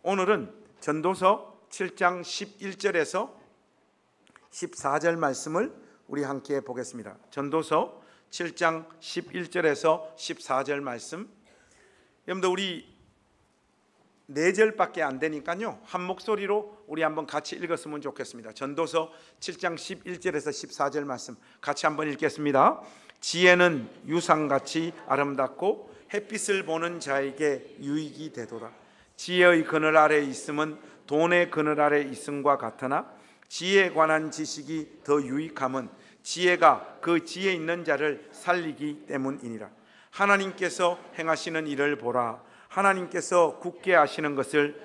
오늘은 전도서 7장 11절에서 14절 말씀을 우리 함께 보겠습니다. 전도서 7장 11절에서 14절 말씀. 여러분들 우리 4절밖에 안 되니까요, 한 목소리로 우리 한번 같이 읽었으면 좋겠습니다. 전도서 7장 11절에서 14절 말씀 같이 한번 읽겠습니다. 지혜는 유상같이 아름답고 햇빛을 보는 자에게 유익이 되도다. 지혜의 그늘 아래 있음은 돈의 그늘 아래 있음과 같으나 지혜에 관한 지식이 더 유익함은 지혜가 그 지혜 있는 자를 살리기 때문이니라. 하나님께서 행하시는 일을 보라. 하나님께서 굳게 하시는 것을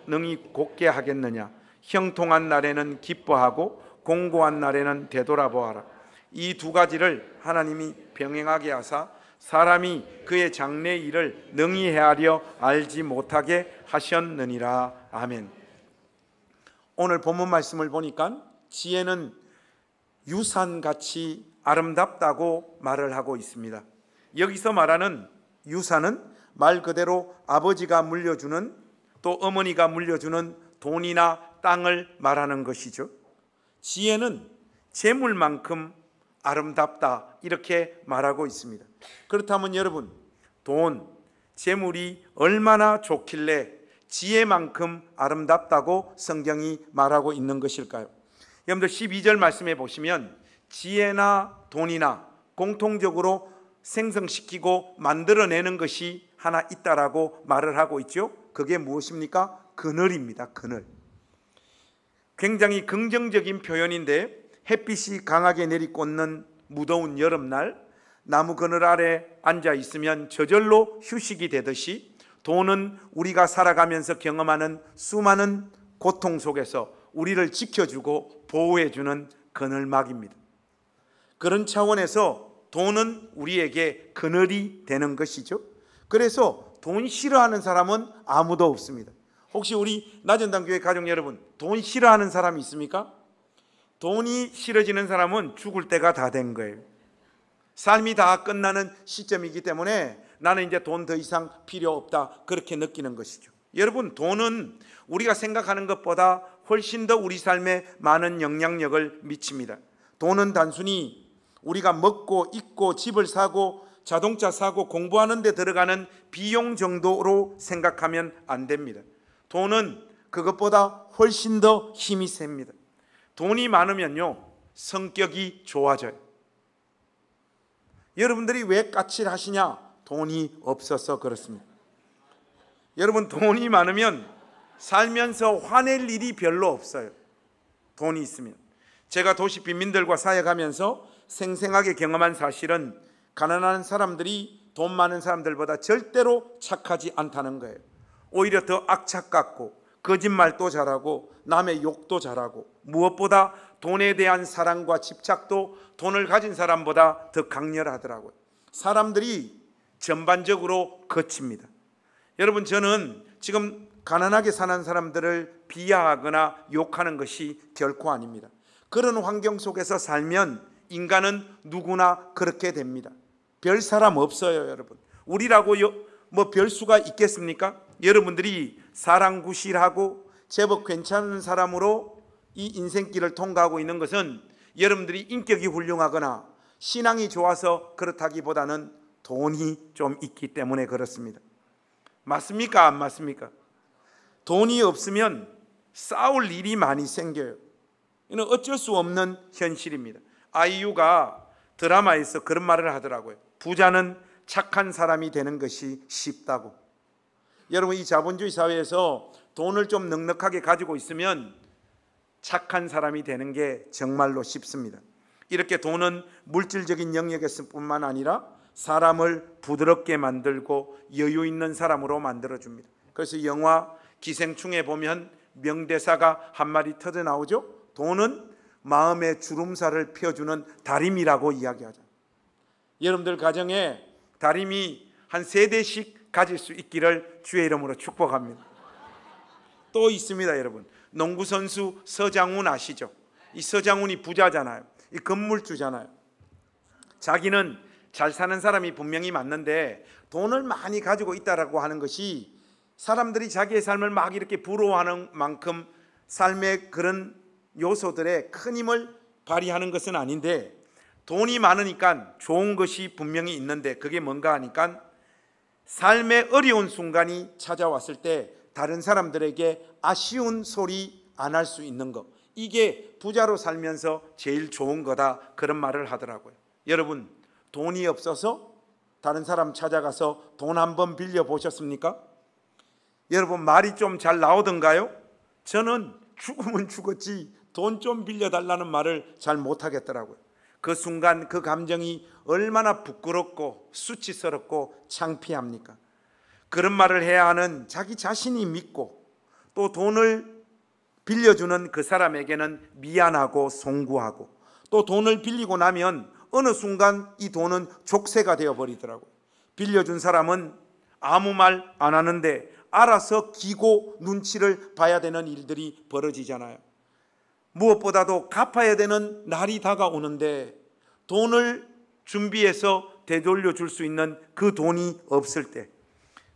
능히 곧게 하겠느냐. 형통한 날에는 기뻐하고 공고한 날에는 되돌아보아라. 이 두 가지를 하나님이 병행하게 하사 사람이 그의 장래 일을 능히 헤아려 알지 못하게 하셨느니라. 아멘. 오늘 본문 말씀을 보니까 지혜는 유산같이 아름답다고 말을 하고 있습니다. 여기서 말하는 유산은 말 그대로 아버지가 물려주는, 또 어머니가 물려주는 돈이나 땅을 말하는 것이죠. 지혜는 재물만큼 아름답다, 이렇게 말하고 있습니다. 그렇다면 여러분, 돈, 재물이 얼마나 좋길래 지혜만큼 아름답다고 성경이 말하고 있는 것일까요? 여러분들 12절 말씀에 보시면 지혜나 돈이나 공통적으로 생성시키고 만들어내는 것이 하나 있다라고 말을 하고 있죠. 그게 무엇입니까? 그늘입니다. 그늘. 굉장히 긍정적인 표현인데, 햇빛이 강하게 내리꽂는 무더운 여름날 나무 그늘 아래 앉아 있으면 저절로 휴식이 되듯이, 돈은 우리가 살아가면서 경험하는 수많은 고통 속에서 우리를 지켜주고 보호해주는 그늘막입니다. 그런 차원에서 돈은 우리에게 그늘이 되는 것이죠. 그래서 돈 싫어하는 사람은 아무도 없습니다. 혹시 우리 나전당교회 가족 여러분, 돈 싫어하는 사람이 있습니까? 돈이 싫어지는 사람은 죽을 때가 다 된 거예요. 삶이 다 끝나는 시점이기 때문에 나는 이제 돈 더 이상 필요 없다, 그렇게 느끼는 것이죠. 여러분, 돈은 우리가 생각하는 것보다 훨씬 더 우리 삶에 많은 영향력을 미칩니다. 돈은 단순히 우리가 먹고 입고 집을 사고 자동차 사고 공부하는 데 들어가는 비용 정도로 생각하면 안 됩니다. 돈은 그것보다 훨씬 더 힘이 셉니다. 돈이 많으면요, 성격이 좋아져요. 여러분들이 왜 까칠하시냐? 돈이 없어서 그렇습니다. 여러분, 돈이 많으면 살면서 화낼 일이 별로 없어요. 돈이 있으면. 제가 도시 빈민들과 사역하면서 생생하게 경험한 사실은 가난한 사람들이 돈 많은 사람들보다 절대로 착하지 않다는 거예요. 오히려 더 악착 같고 거짓말도 잘하고 남의 욕도 잘하고, 무엇보다 돈에 대한 사랑과 집착도 돈을 가진 사람보다 더 강렬하더라고요. 사람들이 전반적으로 거칩니다. 여러분, 저는 지금 가난하게 사는 사람들을 비하하거나 욕하는 것이 결코 아닙니다. 그런 환경 속에서 살면 인간은 누구나 그렇게 됩니다. 별 사람 없어요, 여러분. 우리라고 뭐 별 수가 있겠습니까? 여러분들이 사랑구실하고 제법 괜찮은 사람으로 이 인생길을 통과하고 있는 것은 여러분들이 인격이 훌륭하거나 신앙이 좋아서 그렇다기보다는 돈이 좀 있기 때문에 그렇습니다. 맞습니까? 안 맞습니까? 돈이 없으면 싸울 일이 많이 생겨요. 이는 어쩔 수 없는 현실입니다. 아이유가 드라마에서 그런 말을 하더라고요. 부자는 착한 사람이 되는 것이 쉽다고. 여러분, 이 자본주의 사회에서 돈을 좀 넉넉하게 가지고 있으면 착한 사람이 되는 게 정말로 쉽습니다. 이렇게 돈은 물질적인 영역에서 뿐만 아니라 사람을 부드럽게 만들고 여유 있는 사람으로 만들어줍니다. 그래서 영화 기생충에 보면 명대사가 한 마디 터져 나오죠. 돈은 마음의 주름살을 펴주는 다림이라고 이야기하죠. 여러분들 가정에 다림이 한 3대씩 가질 수 있기를 주의 이름으로 축복합니다. 또 있습니다. 여러분, 농구선수 서장훈 아시죠? 이 서장훈이 부자잖아요. 이 건물주잖아요. 자기는 잘 사는 사람이 분명히 맞는데 돈을 많이 가지고 있다라고 하는 것이 사람들이 자기의 삶을 막 이렇게 부러워하는 만큼 삶의 그런 요소들에 큰 힘을 발휘하는 것은 아닌데, 돈이 많으니까 좋은 것이 분명히 있는데 그게 뭔가 하니까 삶의 어려운 순간이 찾아왔을 때 다른 사람들에게 아쉬운 소리 안 할 수 있는 것, 이게 부자로 살면서 제일 좋은 거다, 그런 말을 하더라고요. 여러분, 돈이 없어서 다른 사람 찾아가서 돈 한번 빌려 보셨습니까? 여러분, 말이 좀 잘 나오던가요? 저는 죽으면 죽었지 돈 좀 빌려달라는 말을 잘 못하겠더라고요. 그 순간 그 감정이 얼마나 부끄럽고 수치스럽고 창피합니까? 그런 말을 해야 하는 자기 자신이 믿고 또 돈을 빌려주는 그 사람에게는 미안하고 송구하고, 또 돈을 빌리고 나면 어느 순간 이 돈은 족쇄가 되어버리더라고요. 빌려준 사람은 아무 말 안 하는데 알아서 기고 눈치를 봐야 되는 일들이 벌어지잖아요. 무엇보다도 갚아야 되는 날이 다가오는데 돈을 준비해서 되돌려 줄 수 있는 그 돈이 없을 때,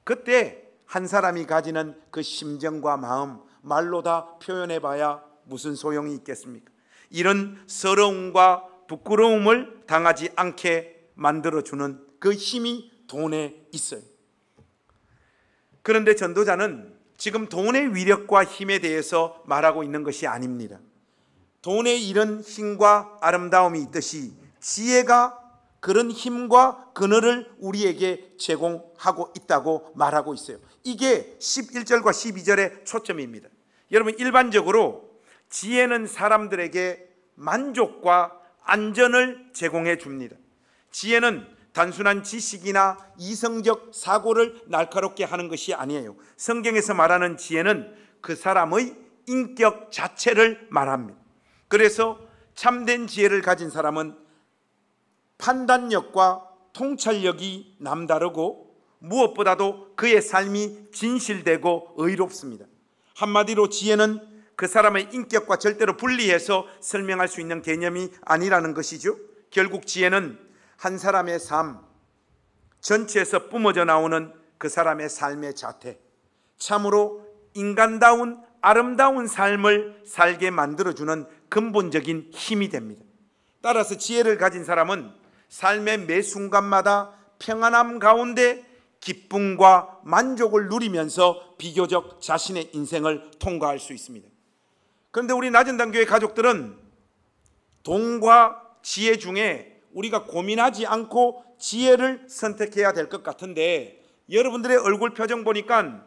그때 한 사람이 가지는 그 심정과 마음, 말로 다 표현해 봐야 무슨 소용이 있겠습니까? 이런 서러움과 부끄러움을 당하지 않게 만들어주는 그 힘이 돈에 있어요. 그런데 전도자는 지금 돈의 위력과 힘에 대해서 말하고 있는 것이 아닙니다. 돈에 이런 힘과 아름다움이 있듯이 지혜가 그런 힘과 그늘을 우리에게 제공하고 있다고 말하고 있어요. 이게 11절과 12절의 초점입니다. 여러분, 일반적으로 지혜는 사람들에게 만족과 안전을 제공해 줍니다. 지혜는 단순한 지식이나 이성적 사고를 날카롭게 하는 것이 아니에요. 성경에서 말하는 지혜는 그 사람의 인격 자체를 말합니다. 그래서 참된 지혜를 가진 사람은 판단력과 통찰력이 남다르고 무엇보다도 그의 삶이 진실되고 의롭습니다. 한마디로 지혜는 그 사람의 인격과 절대로 분리해서 설명할 수 있는 개념이 아니라는 것이죠. 결국 지혜는 한 사람의 삶 전체에서 뿜어져 나오는 그 사람의 삶의 자태, 참으로 인간다운 아름다운 삶을 살게 만들어주는 근본적인 힘이 됩니다. 따라서 지혜를 가진 사람은 삶의 매 순간마다 평안함 가운데 기쁨과 만족을 누리면서 비교적 자신의 인생을 통과할 수 있습니다. 그런데 우리 낮은당교회 가족들은 돈과 지혜 중에 우리가 고민하지 않고 지혜를 선택해야 될 것 같은데, 여러분들의 얼굴 표정 보니까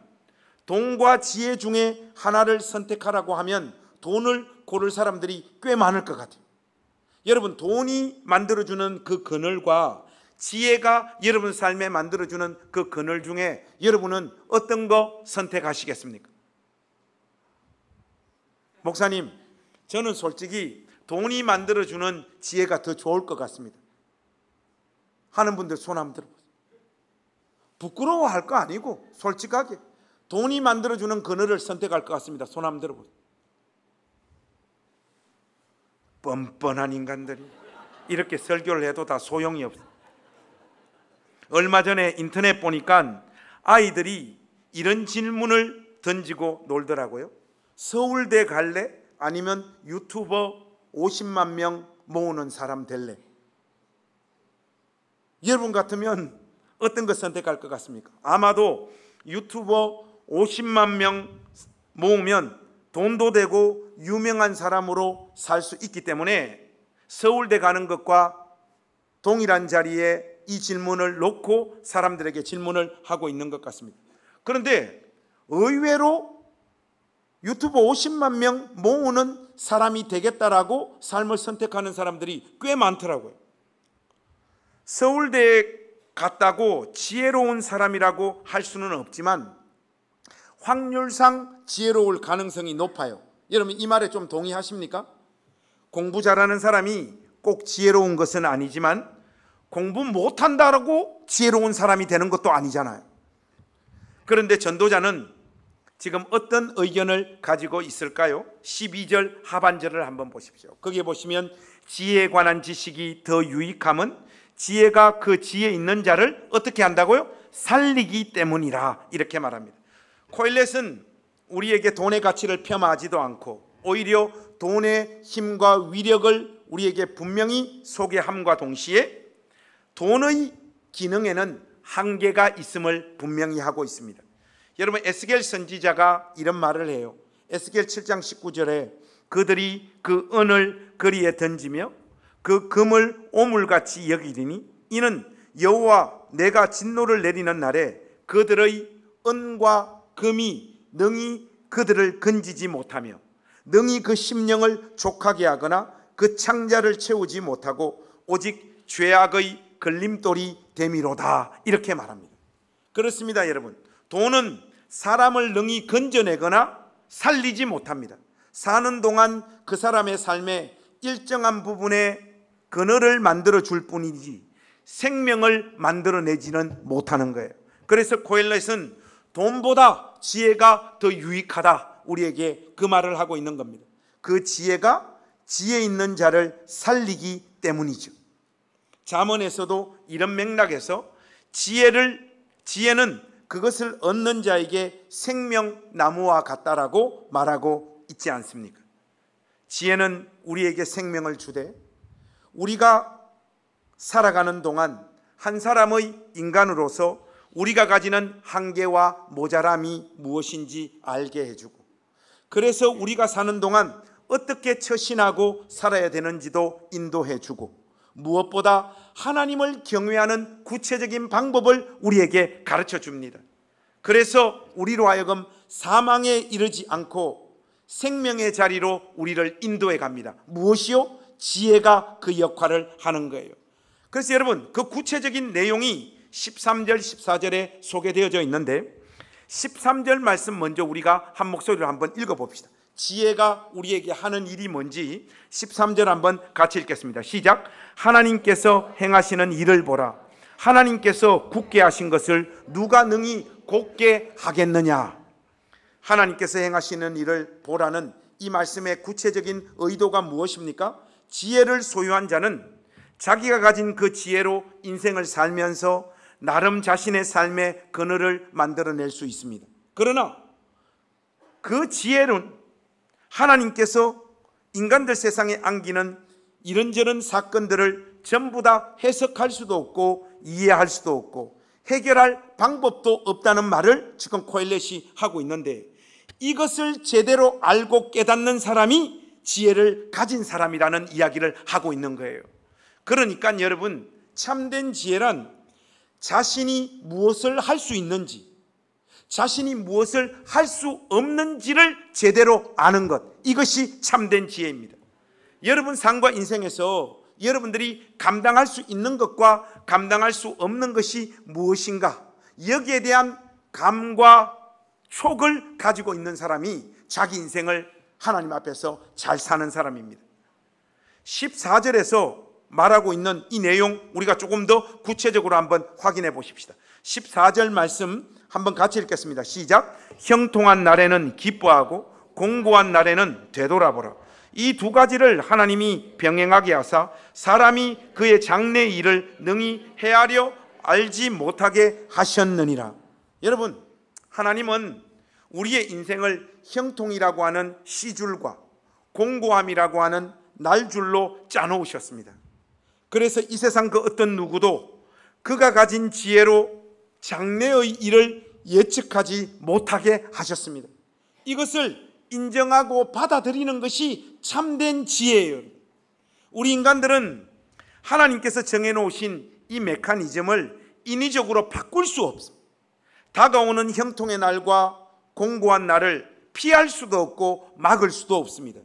돈과 지혜 중에 하나를 선택하라고 하면 돈을 고를 사람들이 꽤 많을 것 같아요. 여러분, 돈이 만들어주는 그 그늘과 지혜가 여러분 삶에 만들어주는 그 그늘 중에 여러분은 어떤 거 선택하시겠습니까? 목사님, 저는 솔직히 돈이 만들어주는 지혜가 더 좋을 것 같습니다 하는 분들 손 한번 들어보세요. 부끄러워할 거 아니고 솔직하게 돈이 만들어주는 그늘을 선택할 것 같습니다. 손 한번 들어보세요. 뻔뻔한 인간들이 이렇게 설교를 해도 다 소용이 없어요. 얼마 전에 인터넷 보니까 아이들이 이런 질문을 던지고 놀더라고요. 서울대 갈래? 아니면 유튜버 50만 명 모으는 사람 될래? 여러분 같으면 어떤 거 선택할 것 같습니까? 아마도 유튜버 50만 명 모으면 돈도 되고 유명한 사람으로 살 수 있기 때문에 서울대 가는 것과 동일한 자리에 이 질문을 놓고 사람들에게 질문을 하고 있는 것 같습니다. 그런데 의외로 유튜브 50만 명 모으는 사람이 되겠다라고 삶을 선택하는 사람들이 꽤 많더라고요. 서울대에 갔다고 지혜로운 사람이라고 할 수는 없지만 확률상 지혜로울 가능성이 높아요. 여러분, 이 말에 좀 동의하십니까? 공부 잘하는 사람이 꼭 지혜로운 것은 아니지만 공부 못한다고 지혜로운 사람이 되는 것도 아니잖아요. 그런데 전도자는 지금 어떤 의견을 가지고 있을까요? 12절 하반절을 한번 보십시오. 거기에 보시면 지혜에 관한 지식이 더 유익함은 지혜가 그 지혜 있는 자를 어떻게 한다고요? 살리기 때문이라, 이렇게 말합니다. 코엘렛은 우리에게 돈의 가치를 폄하하지도 않고 오히려 돈의 힘과 위력을 우리에게 분명히 소개함과 동시에 돈의 기능에는 한계가 있음을 분명히 하고 있습니다. 여러분, 에스겔 선지자가 이런 말을 해요. 에스겔 7장 19절에 그들이 그 은을 거리에 던지며 그 금을 오물같이 여기리니 이는 여호와 내가 진노를 내리는 날에 그들의 은과 금이 능히 그들을 건지지 못하며 능히 그 심령을 족하게 하거나 그 창자를 채우지 못하고 오직 죄악의 걸림돌이 됨이로다, 이렇게 말합니다. 그렇습니다. 여러분, 돈은 사람을 능히 건져내거나 살리지 못합니다. 사는 동안 그 사람의 삶에 일정한 부분의 그늘을 만들어 줄 뿐이지 생명을 만들어내지는 못하는 거예요. 그래서 코엘렛은 돈보다 지혜가 더 유익하다, 우리에게 그 말을 하고 있는 겁니다. 그 지혜가 지혜 있는 자를 살리기 때문이죠. 잠언에서도 이런 맥락에서 지혜는 그것을 얻는 자에게 생명나무와 같다라고 말하고 있지 않습니까? 지혜는 우리에게 생명을 주되 우리가 살아가는 동안 한 사람의 인간으로서 우리가 가지는 한계와 모자람이 무엇인지 알게 해주고, 그래서 우리가 사는 동안 어떻게 처신하고 살아야 되는지도 인도해주고, 무엇보다 하나님을 경외하는 구체적인 방법을 우리에게 가르쳐 줍니다. 그래서 우리로 하여금 사망에 이르지 않고 생명의 자리로 우리를 인도해 갑니다. 무엇이요? 지혜가 그 역할을 하는 거예요. 그래서 여러분, 그 구체적인 내용이 13절 14절에 소개되어져 있는데 13절 말씀 먼저 우리가 한 목소리로 한번 읽어봅시다. 지혜가 우리에게 하는 일이 뭔지 13절 한번 같이 읽겠습니다. 시작. 하나님께서 행하시는 일을 보라. 하나님께서 굳게 하신 것을 누가 능히 곧게 하겠느냐. 하나님께서 행하시는 일을 보라는 이 말씀의 구체적인 의도가 무엇입니까? 지혜를 소유한 자는 자기가 가진 그 지혜로 인생을 살면서 나름 자신의 삶의 그늘을 만들어낼 수 있습니다. 그러나 그 지혜는 하나님께서 인간들 세상에 안기는 이런저런 사건들을 전부 다 해석할 수도 없고 이해할 수도 없고 해결할 방법도 없다는 말을 지금 코엘렛이 하고 있는데, 이것을 제대로 알고 깨닫는 사람이 지혜를 가진 사람이라는 이야기를 하고 있는 거예요. 그러니까 여러분, 참된 지혜란 자신이 무엇을 할 수 있는지, 자신이 무엇을 할 수 없는지를 제대로 아는 것, 이것이 참된 지혜입니다. 여러분 삶과 인생에서 여러분들이 감당할 수 있는 것과 감당할 수 없는 것이 무엇인가, 여기에 대한 감과 촉을 가지고 있는 사람이 자기 인생을 하나님 앞에서 잘 사는 사람입니다. 14절에서 말하고 있는 이 내용 우리가 조금 더 구체적으로 한번 확인해 보십시다. 14절 말씀 한번 같이 읽겠습니다. 시작. 형통한 날에는 기뻐하고 공고한 날에는 되돌아보라. 이 두 가지를 하나님이 병행하게 하사 사람이 그의 장래 일을 능히 헤아려 알지 못하게 하셨느니라. 여러분, 하나님은 우리의 인생을 형통이라고 하는 시줄과 공고함이라고 하는 날줄로 짜놓으셨습니다. 그래서 이 세상 그 어떤 누구도 그가 가진 지혜로 장래의 일을 예측하지 못하게 하셨습니다. 이것을 인정하고 받아들이는 것이 참된 지혜예요. 우리 인간들은 하나님께서 정해놓으신 이 메커니즘을 인위적으로 바꿀 수 없습니다. 다가오는 형통의 날과 공고한 날을 피할 수도 없고 막을 수도 없습니다.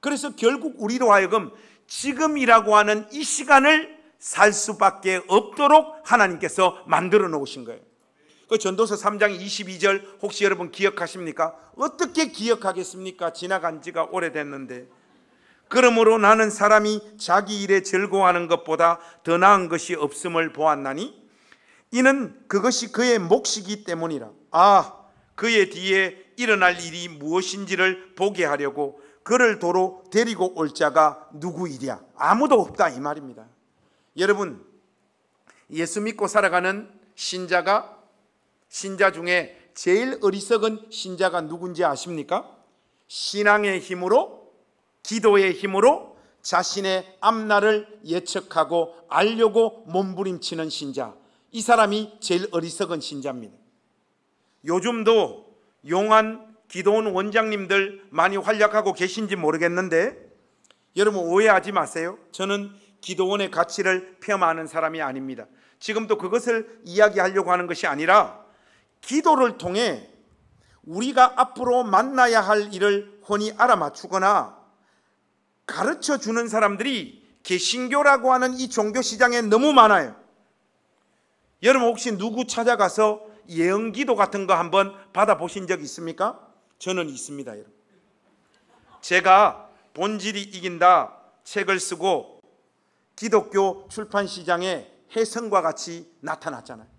그래서 결국 우리로 하여금 지금이라고 하는 이 시간을 살 수밖에 없도록 하나님께서 만들어 놓으신 거예요. 그 전도서 3장 22절 혹시 여러분 기억하십니까? 어떻게 기억하겠습니까? 지나간 지가 오래됐는데. 그러므로 나는 사람이 자기 일에 즐거워하는 것보다 더 나은 것이 없음을 보았나니 이는 그것이 그의 몫이기 때문이라. 그의 뒤에 일어날 일이 무엇인지를 보게 하려고 그를 도로 데리고 올 자가 누구이랴. 아무도 없다, 이 말입니다. 여러분, 예수 믿고 살아가는 신자 중에 제일 어리석은 신자가 누군지 아십니까? 신앙의 힘으로, 기도의 힘으로 자신의 앞날을 예측하고 알려고 몸부림치는 신자, 이 사람이 제일 어리석은 신자입니다. 요즘도 용한 기도원 원장님들 많이 활약하고 계신지 모르겠는데 여러분 오해하지 마세요. 저는 기도원의 가치를 폄하하는 사람이 아닙니다. 지금도 그것을 이야기하려고 하는 것이 아니라 기도를 통해 우리가 앞으로 만나야 할 일을 훤히 알아맞추거나 가르쳐 주는 사람들이 개신교라고 하는 이 종교 시장에 너무 많아요. 여러분 혹시 누구 찾아가서 예언기도 같은 거 한번 받아보신 적 있습니까? 저는 있습니다. 여러분. 제가 본질이 이긴다 책을 쓰고 기독교 출판 시장에 혜성과 같이 나타났잖아요.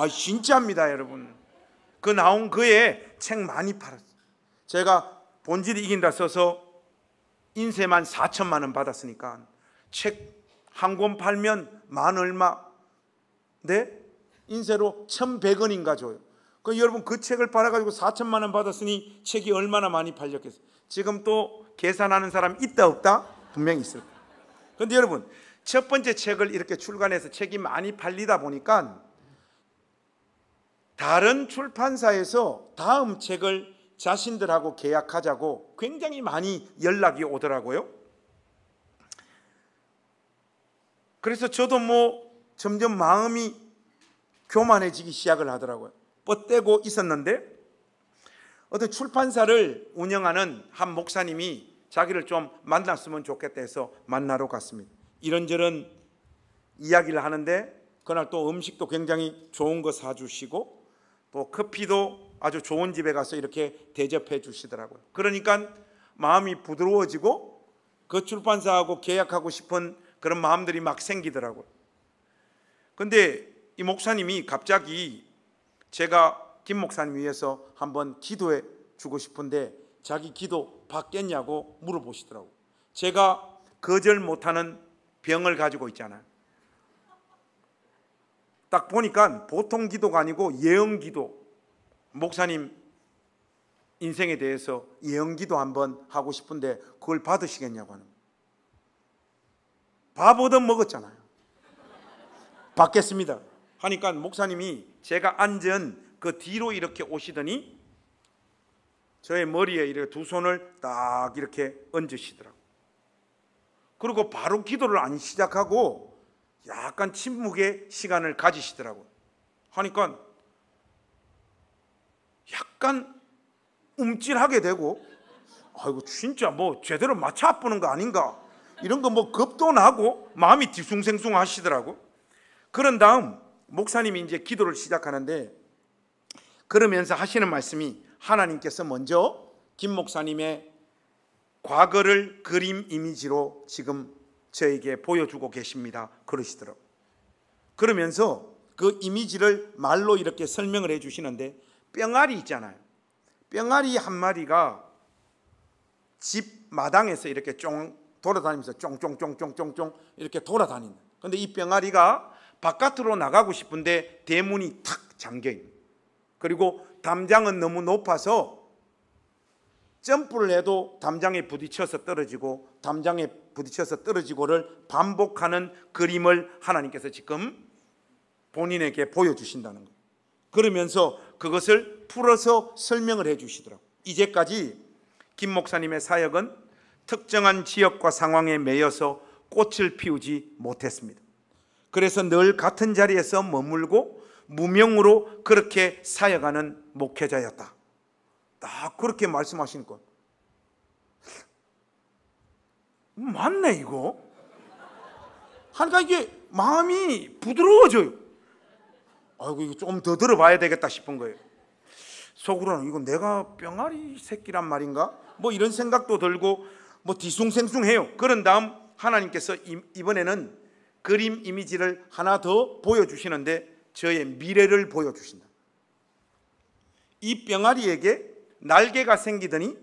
진짜입니다, 여러분. 그 나온 그에 책 많이 팔았어요. 제가 본질이 이긴다 써서 인쇄만 4천만 원 받았으니까 책 한 권 팔면 만 얼마? 네? 인쇄로 1,100원인가 줘요. 여러분 그 책을 팔아가지고 4천만 원 받았으니 책이 얼마나 많이 팔렸겠어요. 지금 또 계산하는 사람 있다 없다? 분명히 있을 거예요. 그런데 여러분 첫 번째 책을 이렇게 출간해서 책이 많이 팔리다 보니까 다른 출판사에서 다음 책을 자신들하고 계약하자고 굉장히 많이 연락이 오더라고요. 그래서 저도 점점 마음이 교만해지기 시작을 하더라고요. 뻗대고 있었는데 어떤 출판사를 운영하는 한 목사님이 자기를 좀 만났으면 좋겠다 해서 만나러 갔습니다. 이런저런 이야기를 하는데 그날 또 음식도 굉장히 좋은 거 사주시고 또 커피도 아주 좋은 집에 가서 이렇게 대접해 주시더라고요. 그러니까 마음이 부드러워지고 그 출판사하고 계약하고 싶은 그런 마음들이 막 생기더라고요. 근데 이 목사님이 갑자기 제가 김 목사님 위해서 한번 기도해 주고 싶은데 자기 기도 받겠냐고 물어보시더라고요. 제가 거절 못하는 병을 가지고 있잖아요. 딱 보니까 보통 기도가 아니고 예언 기도, 목사님 인생에 대해서 예언 기도 한번 하고 싶은데 그걸 받으시겠냐고 하는 거예요. 밥 얻어 먹었잖아요. 받겠습니다 하니까 목사님이 제가 앉은 그 뒤로 이렇게 오시더니 저의 머리에 이렇게 두 손을 딱 이렇게 얹으시더라고요. 그리고 바로 기도를 안 시작하고 약간 침묵의 시간을 가지시더라고요. 하니까 약간 움찔하게 되고 아이고 진짜 제대로 맞춰 보는 거 아닌가 이런 거 겁도 나고 마음이 뒤숭생숭 하시더라고. 그런 다음 목사님이 이제 기도를 시작하는데 그러면서 하시는 말씀이 하나님께서 먼저 김 목사님의 과거를 그림 이미지로 지금 저에게 보여주고 계십니다 그러시더라고요. 그러면서 그 이미지를 말로 이렇게 설명을 해 주시는데 뿅아리 있잖아요. 뿅아리 한 마리가 집 마당에서 이렇게 돌아다니면서 쫑쫑쫑쫑쫑쫑 이렇게 돌아다닌다. 그런데 이 뿅아리가 바깥으로 나가고 싶은데 대문이 탁 잠겨요. 그리고 담장은 너무 높아서 점프를 해도 담장에 부딪혀서 떨어지고 담장에 부딪혀서 떨어지고를 반복하는 그림을 하나님께서 지금 본인에게 보여주신다는 거예요. 그러면서 그것을 풀어서 설명을 해 주시더라고요. 이제까지 김 목사님의 사역은 특정한 지역과 상황에 매여서 꽃을 피우지 못했습니다. 그래서 늘 같은 자리에서 머물고 무명으로 그렇게 사역하는 목회자였다. 딱 그렇게 말씀하시니까 맞네 이거 하니까 이게 마음이 부드러워져요. 아이고 이거 좀 더 들어봐야 되겠다 싶은 거예요. 속으로는 이거 내가 뿅아리 새끼란 말인가? 이런 생각도 들고 뒤숭생숭해요. 그런 다음 하나님께서 이번에는 그림 이미지를 하나 더 보여주시는데 저의 미래를 보여주신다. 이 뿅아리에게 날개가 생기더니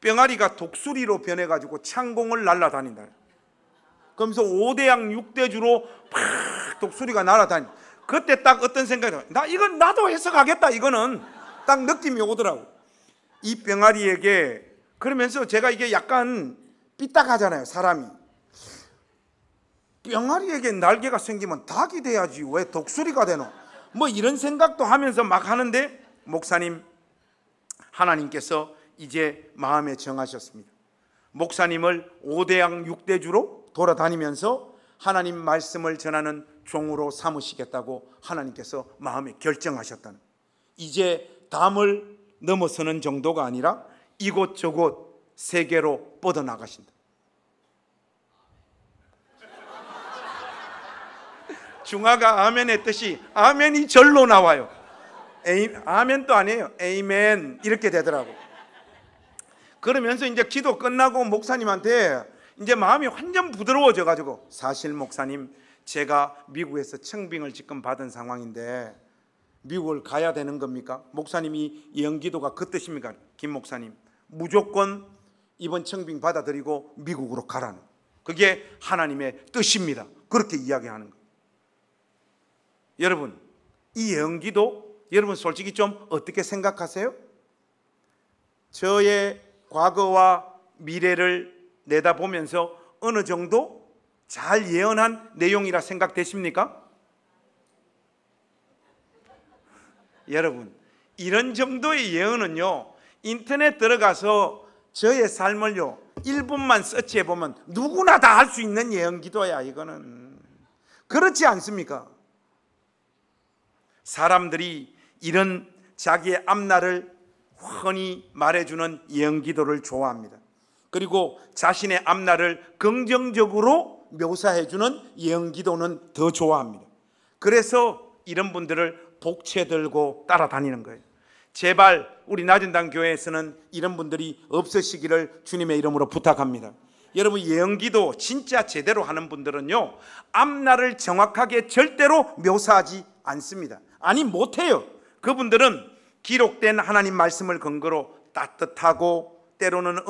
뿅아리가 독수리로 변해가지고 창공을 날아다닌다. 그러면서 5대양 6대주로 팍 독수리가 날아다니. 그때 딱 어떤 생각이 들어요. 나 이건 나도 해석하겠다. 이거는 딱 느낌이 오더라고. 이 병아리에게 그러면서 제가 이게 약간 삐딱하잖아요, 사람이. 병아리에게 날개가 생기면 닭이 돼야지 왜 독수리가 되노? 뭐 이런 생각도 하면서 막 하는데 목사님, 하나님께서 이제 마음에 정하셨습니다. 목사님을 5대양 6대주로 돌아다니면서 하나님 말씀을 전하는 종으로 삼으시겠다고 하나님께서 마음에 결정하셨다는, 이제 담을 넘어서는 정도가 아니라 이곳저곳 세계로 뻗어나가신다. 중화가 아멘 했듯이 아멘이 절로 나와요. 아멘도 아니에요. 에이멘 이렇게 되더라고. 그러면서 이제 기도 끝나고 목사님한테 이제 마음이 완전 부드러워져 가지고, 사실 목사님, 제가 미국에서 청빙을 지금 받은 상황인데 미국을 가야 되는 겁니까? 목사님이 예언기도가 그 뜻입니까? 김 목사님, 무조건 이번 청빙 받아들이고 미국으로 가라는, 그게 하나님의 뜻입니다. 그렇게 이야기하는 거예요. 여러분, 이 예언기도 여러분 솔직히 좀 어떻게 생각하세요? 저의 과거와 미래를 내다보면서 어느 정도 잘 예언한 내용이라 생각되십니까? 여러분, 이런 정도의 예언은요, 인터넷 들어가서 저의 삶을요 1분만 서치해보면 누구나 다 할 수 있는 예언기도야. 이거는 그렇지 않습니까? 사람들이 이런 자기의 앞날을 흔히 말해주는 예언기도를 좋아합니다. 그리고 자신의 앞날을 긍정적으로 묘사해주는 예언기도는 더 좋아합니다. 그래서 이런 분들을 복채 들고 따라다니는 거예요. 제발 우리 낮은당 교회에서는 이런 분들이 없으시기를 주님의 이름으로 부탁합니다. 여러분, 예언기도 진짜 제대로 하는 분들은요 앞날을 정확하게 절대로 묘사하지 않습니다. 아니, 못해요. 그분들은 기록된 하나님 말씀을 근거로 따뜻하고 때로는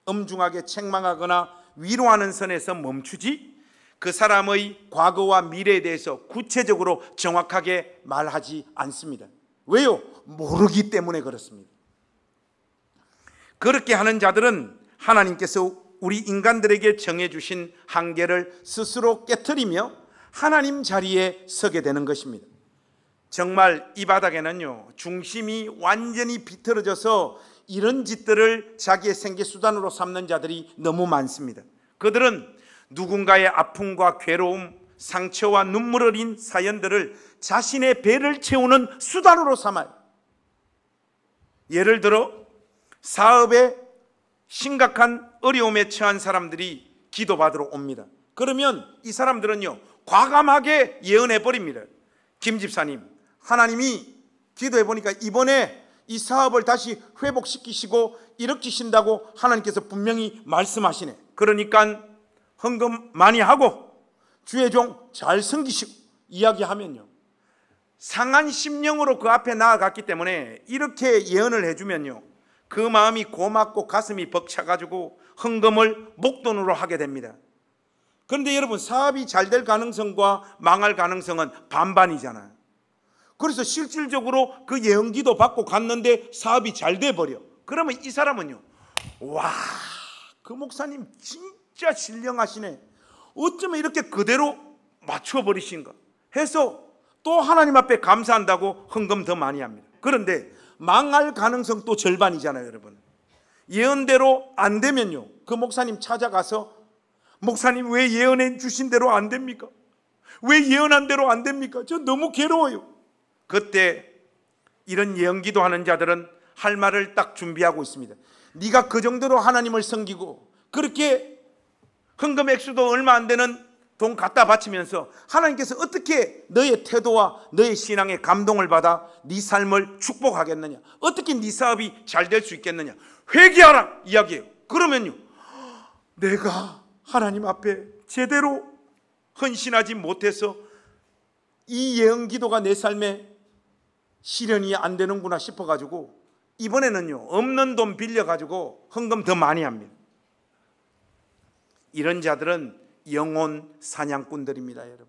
엄중하게 책망하거나 위로하는 선에서 멈추지, 그 사람의 과거와 미래에 대해서 구체적으로 정확하게 말하지 않습니다. 왜요? 모르기 때문에 그렇습니다. 그렇게 하는 자들은 하나님께서 우리 인간들에게 정해주신 한계를 스스로 깨트리며 하나님 자리에 서게 되는 것입니다. 정말 이 바닥에는요 중심이 완전히 비틀어져서 이런 짓들을 자기의 생계수단으로 삼는 자들이 너무 많습니다. 그들은 누군가의 아픔과 괴로움, 상처와 눈물 어린 사연들을 자신의 배를 채우는 수단으로 삼아요. 예를 들어 사업에 심각한 어려움에 처한 사람들이 기도받으러 옵니다. 그러면 이 사람들은요 과감하게 예언해 버립니다. 김 집사님, 하나님이 기도해 보니까 이번에 이 사업을 다시 회복시키시고 일으키신다고 하나님께서 분명히 말씀하시네. 그러니까 헌금 많이 하고 주의 종 잘 섬기시고 이야기하면요 상한 심령으로 그 앞에 나아갔기 때문에 이렇게 예언을 해주면요 그 마음이 고맙고 가슴이 벅차가지고 헌금을 목돈으로 하게 됩니다. 그런데 여러분, 사업이 잘 될 가능성과 망할 가능성은 반반이잖아요. 그래서 실질적으로 그 예언기도 받고 갔는데 사업이 잘 돼버려. 그러면 이 사람은요, 와, 그 목사님 진짜 신령하시네, 어쩌면 이렇게 그대로 맞춰버리신가 해서 또 하나님 앞에 감사한다고 헌금 더 많이 합니다. 그런데 망할 가능성 또 절반이잖아요. 여러분, 예언대로 안 되면요 그 목사님 찾아가서 목사님 왜 예언해 주신 대로 안 됩니까? 왜 예언한 대로 안 됩니까? 저 너무 괴로워요. 그때 이런 예언기도 하는 자들은 할 말을 딱 준비하고 있습니다. 네가 그 정도로 하나님을 섬기고 그렇게 헌금 액수도 얼마 안 되는 돈 갖다 바치면서 하나님께서 어떻게 너의 태도와 너의 신앙에 감동을 받아 네 삶을 축복하겠느냐, 어떻게 네 사업이 잘 될 수 있겠느냐, 회개하라 이야기해요. 그러면요 내가 하나님 앞에 제대로 헌신하지 못해서 이 예언기도가 내 삶에 실현이 안 되는구나 싶어가지고 이번에는요 없는 돈 빌려가지고 헌금 더 많이 합니다. 이런 자들은 영혼 사냥꾼들입니다. 여러분,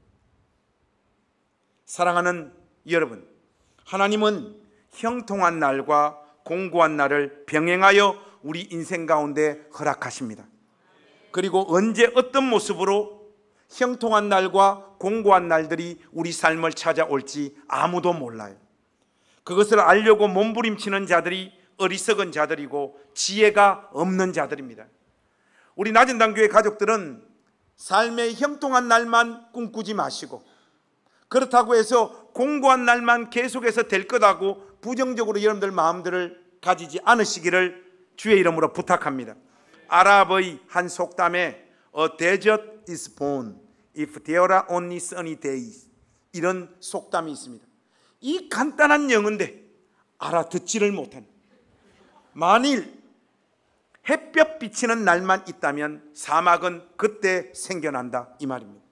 사랑하는 여러분, 하나님은 형통한 날과 공고한 날을 병행하여 우리 인생 가운데 허락하십니다. 그리고 언제 어떤 모습으로 형통한 날과 공고한 날들이 우리 삶을 찾아올지 아무도 몰라요. 그것을 알려고 몸부림치는 자들이 어리석은 자들이고 지혜가 없는 자들입니다. 우리 낮은당교회 가족들은 삶의 형통한 날만 꿈꾸지 마시고, 그렇다고 해서 공고한 날만 계속해서 될 거다고 부정적으로 여러분들 마음들을 가지지 않으시기를 주의 이름으로 부탁합니다. 아랍의 한 속담에 A desert is born if there are only sunny days, 이런 속담이 있습니다. 이 간단한 영어인데 알아듣지를 못한, 만일 햇볕 비치는 날만 있다면 사막은 그때 생겨난다, 이 말입니다.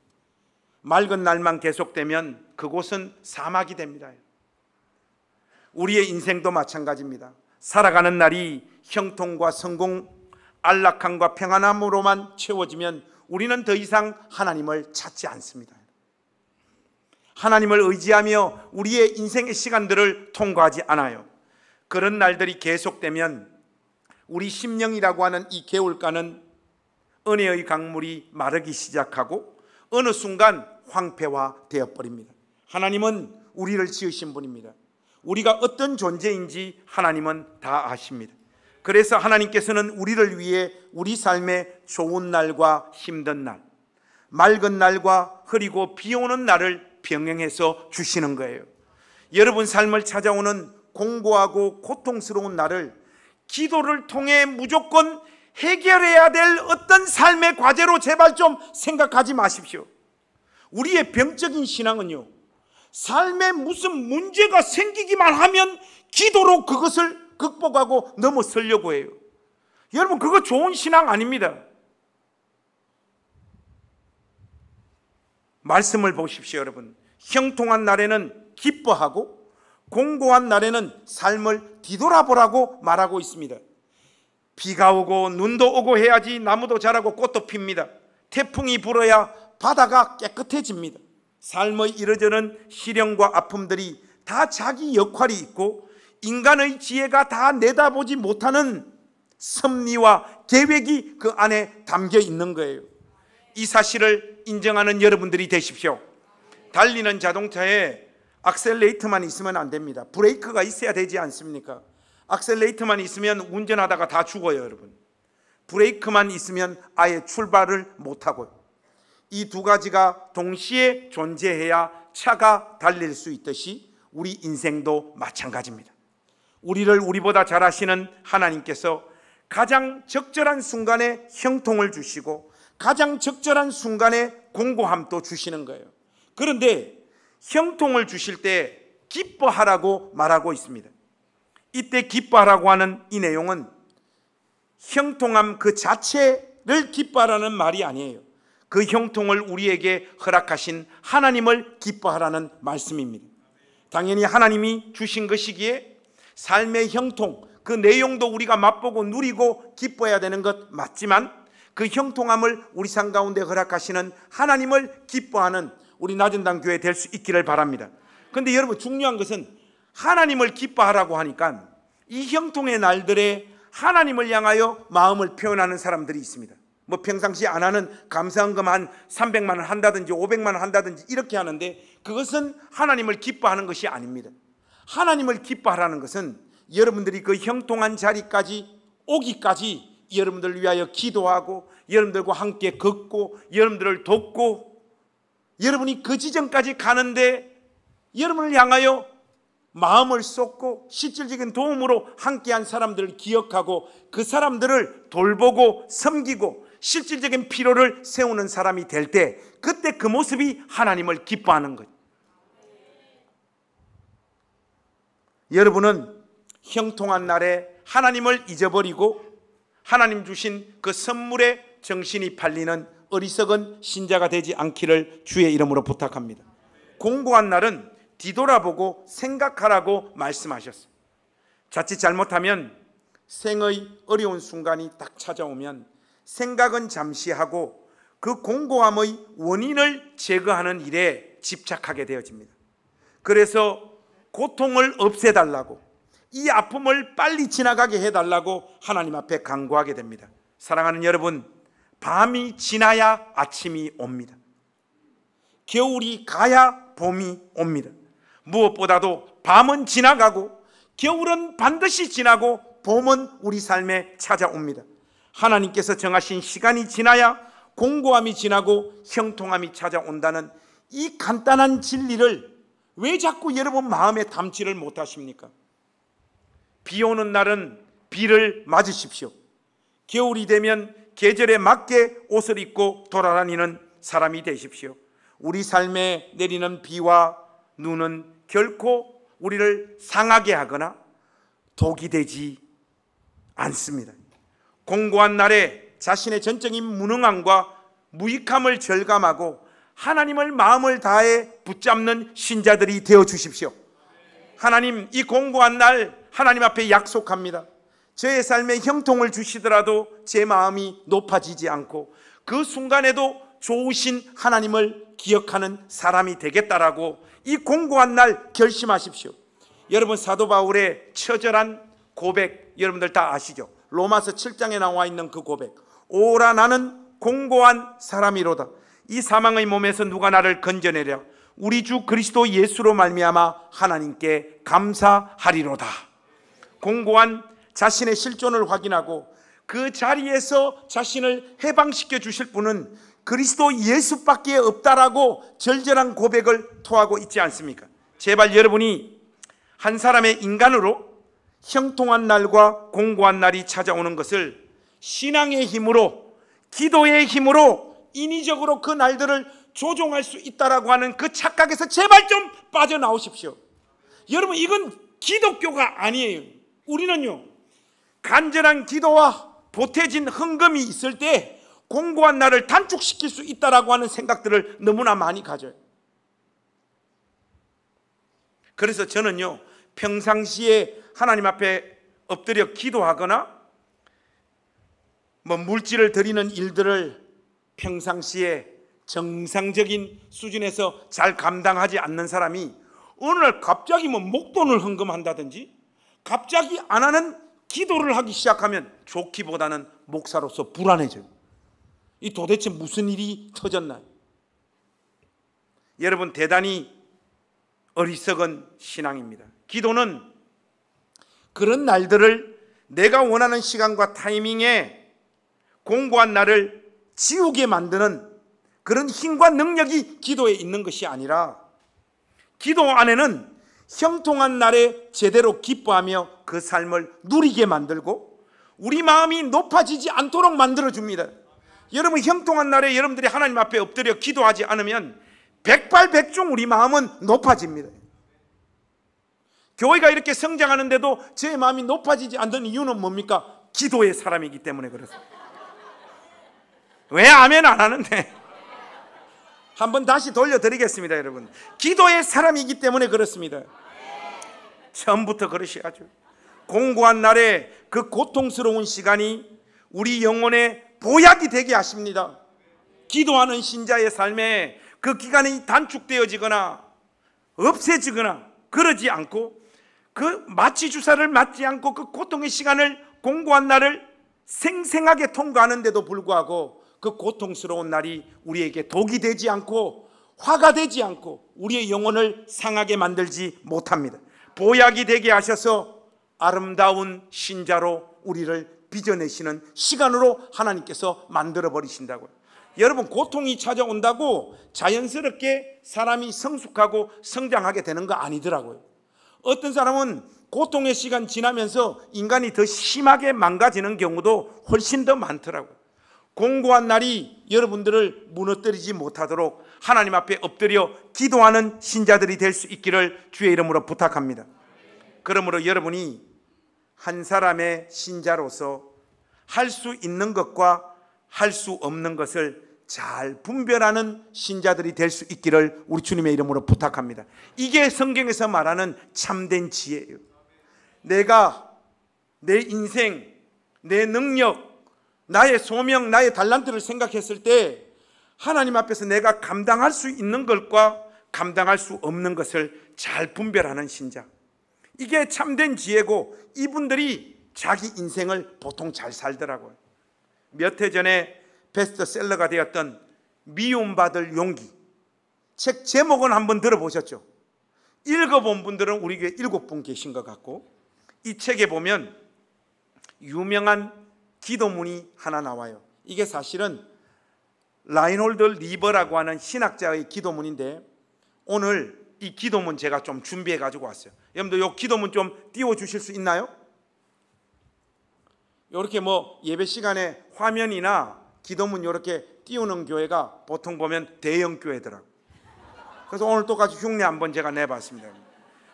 맑은 날만 계속되면 그곳은 사막이 됩니다. 우리의 인생도 마찬가지입니다. 살아가는 날이 형통과 성공, 안락함과 평안함으로만 채워지면 우리는 더 이상 하나님을 찾지 않습니다. 하나님을 의지하며 우리의 인생의 시간들을 통과하지 않아요. 그런 날들이 계속되면 우리 심령이라고 하는 이 개울가는 은혜의 강물이 마르기 시작하고 어느 순간 황폐화 되어버립니다. 하나님은 우리를 지으신 분입니다. 우리가 어떤 존재인지 하나님은 다 아십니다. 그래서 하나님께서는 우리를 위해 우리 삶의 좋은 날과 힘든 날, 맑은 날과 흐리고 비 오는 날을 병행해서 주시는 거예요. 여러분 삶을 찾아오는 공고하고 고통스러운 날을 기도를 통해 무조건 해결해야 될 어떤 삶의 과제로 제발 좀 생각하지 마십시오. 우리의 병적인 신앙은요, 삶에 무슨 문제가 생기기만 하면 기도로 그것을 극복하고 넘어서려고 해요. 여러분, 그거 좋은 신앙 아닙니다. 말씀을 보십시오. 여러분, 형통한 날에는 기뻐하고 공고한 날에는 삶을 뒤돌아보라고 말하고 있습니다. 비가 오고 눈도 오고 해야지 나무도 자라고 꽃도 핍니다. 태풍이 불어야 바다가 깨끗해집니다. 삶의 이러저런 시련과 아픔들이 다 자기 역할이 있고 인간의 지혜가 다 내다보지 못하는 섭리와 계획이 그 안에 담겨 있는 거예요. 이 사실을 인정하는 여러분들이 되십시오. 달리는 자동차에 악셀레이터만 있으면 안 됩니다. 브레이크가 있어야 되지 않습니까? 악셀레이터만 있으면 운전하다가 다 죽어요, 여러분. 브레이크만 있으면 아예 출발을 못하고요. 이 두 가지가 동시에 존재해야 차가 달릴 수 있듯이 우리 인생도 마찬가지입니다. 우리를 우리보다 잘 아시는 하나님께서 가장 적절한 순간에 형통을 주시고 가장 적절한 순간에 공고함도 주시는 거예요. 그런데 형통을 주실 때 기뻐하라고 말하고 있습니다. 이때 기뻐하라고 하는 이 내용은 형통함 그 자체를 기뻐하라는 말이 아니에요. 그 형통을 우리에게 허락하신 하나님을 기뻐하라는 말씀입니다. 당연히 하나님이 주신 것이기에 삶의 형통, 그 내용도 우리가 맛보고 누리고 기뻐해야 되는 것 맞지만 그 형통함을 우리 삶 가운데 허락하시는 하나님을 기뻐하는 우리 낮은당 교회 될 수 있기를 바랍니다. 그런데 여러분, 중요한 것은 하나님을 기뻐하라고 하니까 이 형통의 날들에 하나님을 향하여 마음을 표현하는 사람들이 있습니다. 뭐 평상시 안 하는 감사헌금 한 300만 원 한다든지 500만 원 한다든지 이렇게 하는데 그것은 하나님을 기뻐하는 것이 아닙니다. 하나님을 기뻐하라는 것은 여러분들이 그 형통한 자리까지 오기까지 여러분들을 위하여 기도하고 여러분들과 함께 걷고 여러분들을 돕고 여러분이 그 지점까지 가는데 여러분을 향하여 마음을 쏟고 실질적인 도움으로 함께한 사람들을 기억하고 그 사람들을 돌보고 섬기고 실질적인 필요를 세우는 사람이 될 때 그때 그 모습이 하나님을 기뻐하는 거예요. 여러분은 형통한 날에 하나님을 잊어버리고 하나님 주신 그 선물에 정신이 팔리는 어리석은 신자가 되지 않기를 주의 이름으로 부탁합니다. 공고한 날은 뒤돌아보고 생각하라고 말씀하셨어요. 자칫 잘못하면 생의 어려운 순간이 딱 찾아오면 생각은 잠시 하고 그 공고함의 원인을 제거하는 일에 집착하게 되어집니다. 그래서 고통을 없애달라고, 이 아픔을 빨리 지나가게 해달라고 하나님 앞에 간구하게 됩니다. 사랑하는 여러분, 밤이 지나야 아침이 옵니다. 겨울이 가야 봄이 옵니다. 무엇보다도 밤은 지나가고 겨울은 반드시 지나고 봄은 우리 삶에 찾아옵니다. 하나님께서 정하신 시간이 지나야 공고함이 지나고 형통함이 찾아온다는 이 간단한 진리를 왜 자꾸 여러분 마음에 담지를 못하십니까? 비 오는 날은 비를 맞으십시오. 겨울이 되면 계절에 맞게 옷을 입고 돌아다니는 사람이 되십시오. 우리 삶에 내리는 비와 눈은 결코 우리를 상하게 하거나 독이 되지 않습니다. 공고한 날에 자신의 전적인 무능함과 무익함을 절감하고 하나님을 마음을 다해 붙잡는 신자들이 되어 주십시오. 하나님, 이 공고한 날 하나님 앞에 약속합니다. 저의 삶에 형통을 주시더라도 제 마음이 높아지지 않고 그 순간에도 좋으신 하나님을 기억하는 사람이 되겠다라고 이 공고한 날 결심하십시오. 여러분, 사도 바울의 처절한 고백 여러분들 다 아시죠? 로마서 7장에 나와 있는 그 고백, 오라 나는 공고한 사람이로다. 이 사망의 몸에서 누가 나를 건져내랴. 우리 주 그리스도 예수로 말미암아 하나님께 감사하리로다. 공고한 자신의 실존을 확인하고 그 자리에서 자신을 해방시켜 주실 분은 그리스도 예수밖에 없다라고 절절한 고백을 토하고 있지 않습니까? 제발 여러분이 한 사람의 인간으로 형통한 날과 공고한 날이 찾아오는 것을 신앙의 힘으로, 기도의 힘으로 인위적으로 그 날들을 조종할 수 있다라고 하는 그 착각에서 제발 좀 빠져나오십시오. 여러분, 이건 기독교가 아니에요. 우리는요, 간절한 기도와 보태진 헌금이 있을 때 공고한 날을 단축시킬 수 있다라고 하는 생각들을 너무나 많이 가져요. 그래서 저는요, 평상시에 하나님 앞에 엎드려 기도하거나 물질을 드리는 일들을 평상시에 정상적인 수준에서 잘 감당하지 않는 사람이 어느 날 갑자기 목돈을 헌금한다든지 갑자기 안 하는 기도를 하기 시작하면 좋기보다는 목사로서 불안해져요. 이 도대체 무슨 일이 터졌나요? 여러분, 대단히 어리석은 신앙입니다. 기도는 그런 날들을 내가 원하는 시간과 타이밍에 공고한 날을 지우게 만드는 그런 힘과 능력이 기도에 있는 것이 아니라, 기도 안에는 형통한 날에 제대로 기뻐하며 그 삶을 누리게 만들고 우리 마음이 높아지지 않도록 만들어줍니다. 여러분, 형통한 날에 여러분들이 하나님 앞에 엎드려 기도하지 않으면 백발백중 우리 마음은 높아집니다. 교회가 이렇게 성장하는데도 제 마음이 높아지지 않는 이유는 뭡니까? 기도의 사람이기 때문에 그렇습니다. 왜 아멘 안 하는데? 한번 다시 돌려드리겠습니다. 여러분, 기도의 사람이기 때문에 그렇습니다. 처음부터 그러셔야죠. 공고한 날에 그 고통스러운 시간이 우리 영혼의 보약이 되게 하십니다. 기도하는 신자의 삶에 그 기간이 단축되어지거나 없애지거나 그러지 않고, 그 마취 주사를 맞지 않고 그 고통의 시간을, 공고한 날을 생생하게 통과하는데도 불구하고 그 고통스러운 날이 우리에게 독이 되지 않고 화가 되지 않고 우리의 영혼을 상하게 만들지 못합니다. 보약이 되게 하셔서 아름다운 신자로 우리를 빚어내시는 시간으로 하나님께서 만들어 버리신다고요. 여러분, 고통이 찾아온다고 자연스럽게 사람이 성숙하고 성장하게 되는 거 아니더라고요. 어떤 사람은 고통의 시간 지나면서 인간이 더 심하게 망가지는 경우도 훨씬 더 많더라고요. 공고한 날이 여러분들을 무너뜨리지 못하도록 하나님 앞에 엎드려 기도하는 신자들이 될 수 있기를 주의 이름으로 부탁합니다. 그러므로 여러분이 한 사람의 신자로서 할 수 있는 것과 할 수 없는 것을 잘 분별하는 신자들이 될 수 있기를 우리 주님의 이름으로 부탁합니다. 이게 성경에서 말하는 참된 지혜예요. 내가 내 인생, 내 능력, 나의 소명, 나의 달란트를 생각했을 때 하나님 앞에서 내가 감당할 수 있는 것과 감당할 수 없는 것을 잘 분별하는 신자, 이게 참된 지혜고 이분들이 자기 인생을 보통 잘 살더라고요. 몇 해 전에 베스트셀러가 되었던 미움받을 용기, 책 제목은 한번 들어보셨죠? 읽어본 분들은 우리 교회 7분 계신 것 같고, 이 책에 보면 유명한 기도문이 하나 나와요. 이게 사실은 라인홀드 리버라고 하는 신학자의 기도문인데, 오늘 이 기도문 제가 좀 준비해 가지고 왔어요. 여러분들 이 기도문 좀 띄워주실 수 있나요? 이렇게 뭐 예배 시간에 화면이나 기도문 이렇게 띄우는 교회가 보통 보면 대형 교회더라고요. 그래서 오늘 똑같이 흉내 한번 제가 내봤습니다.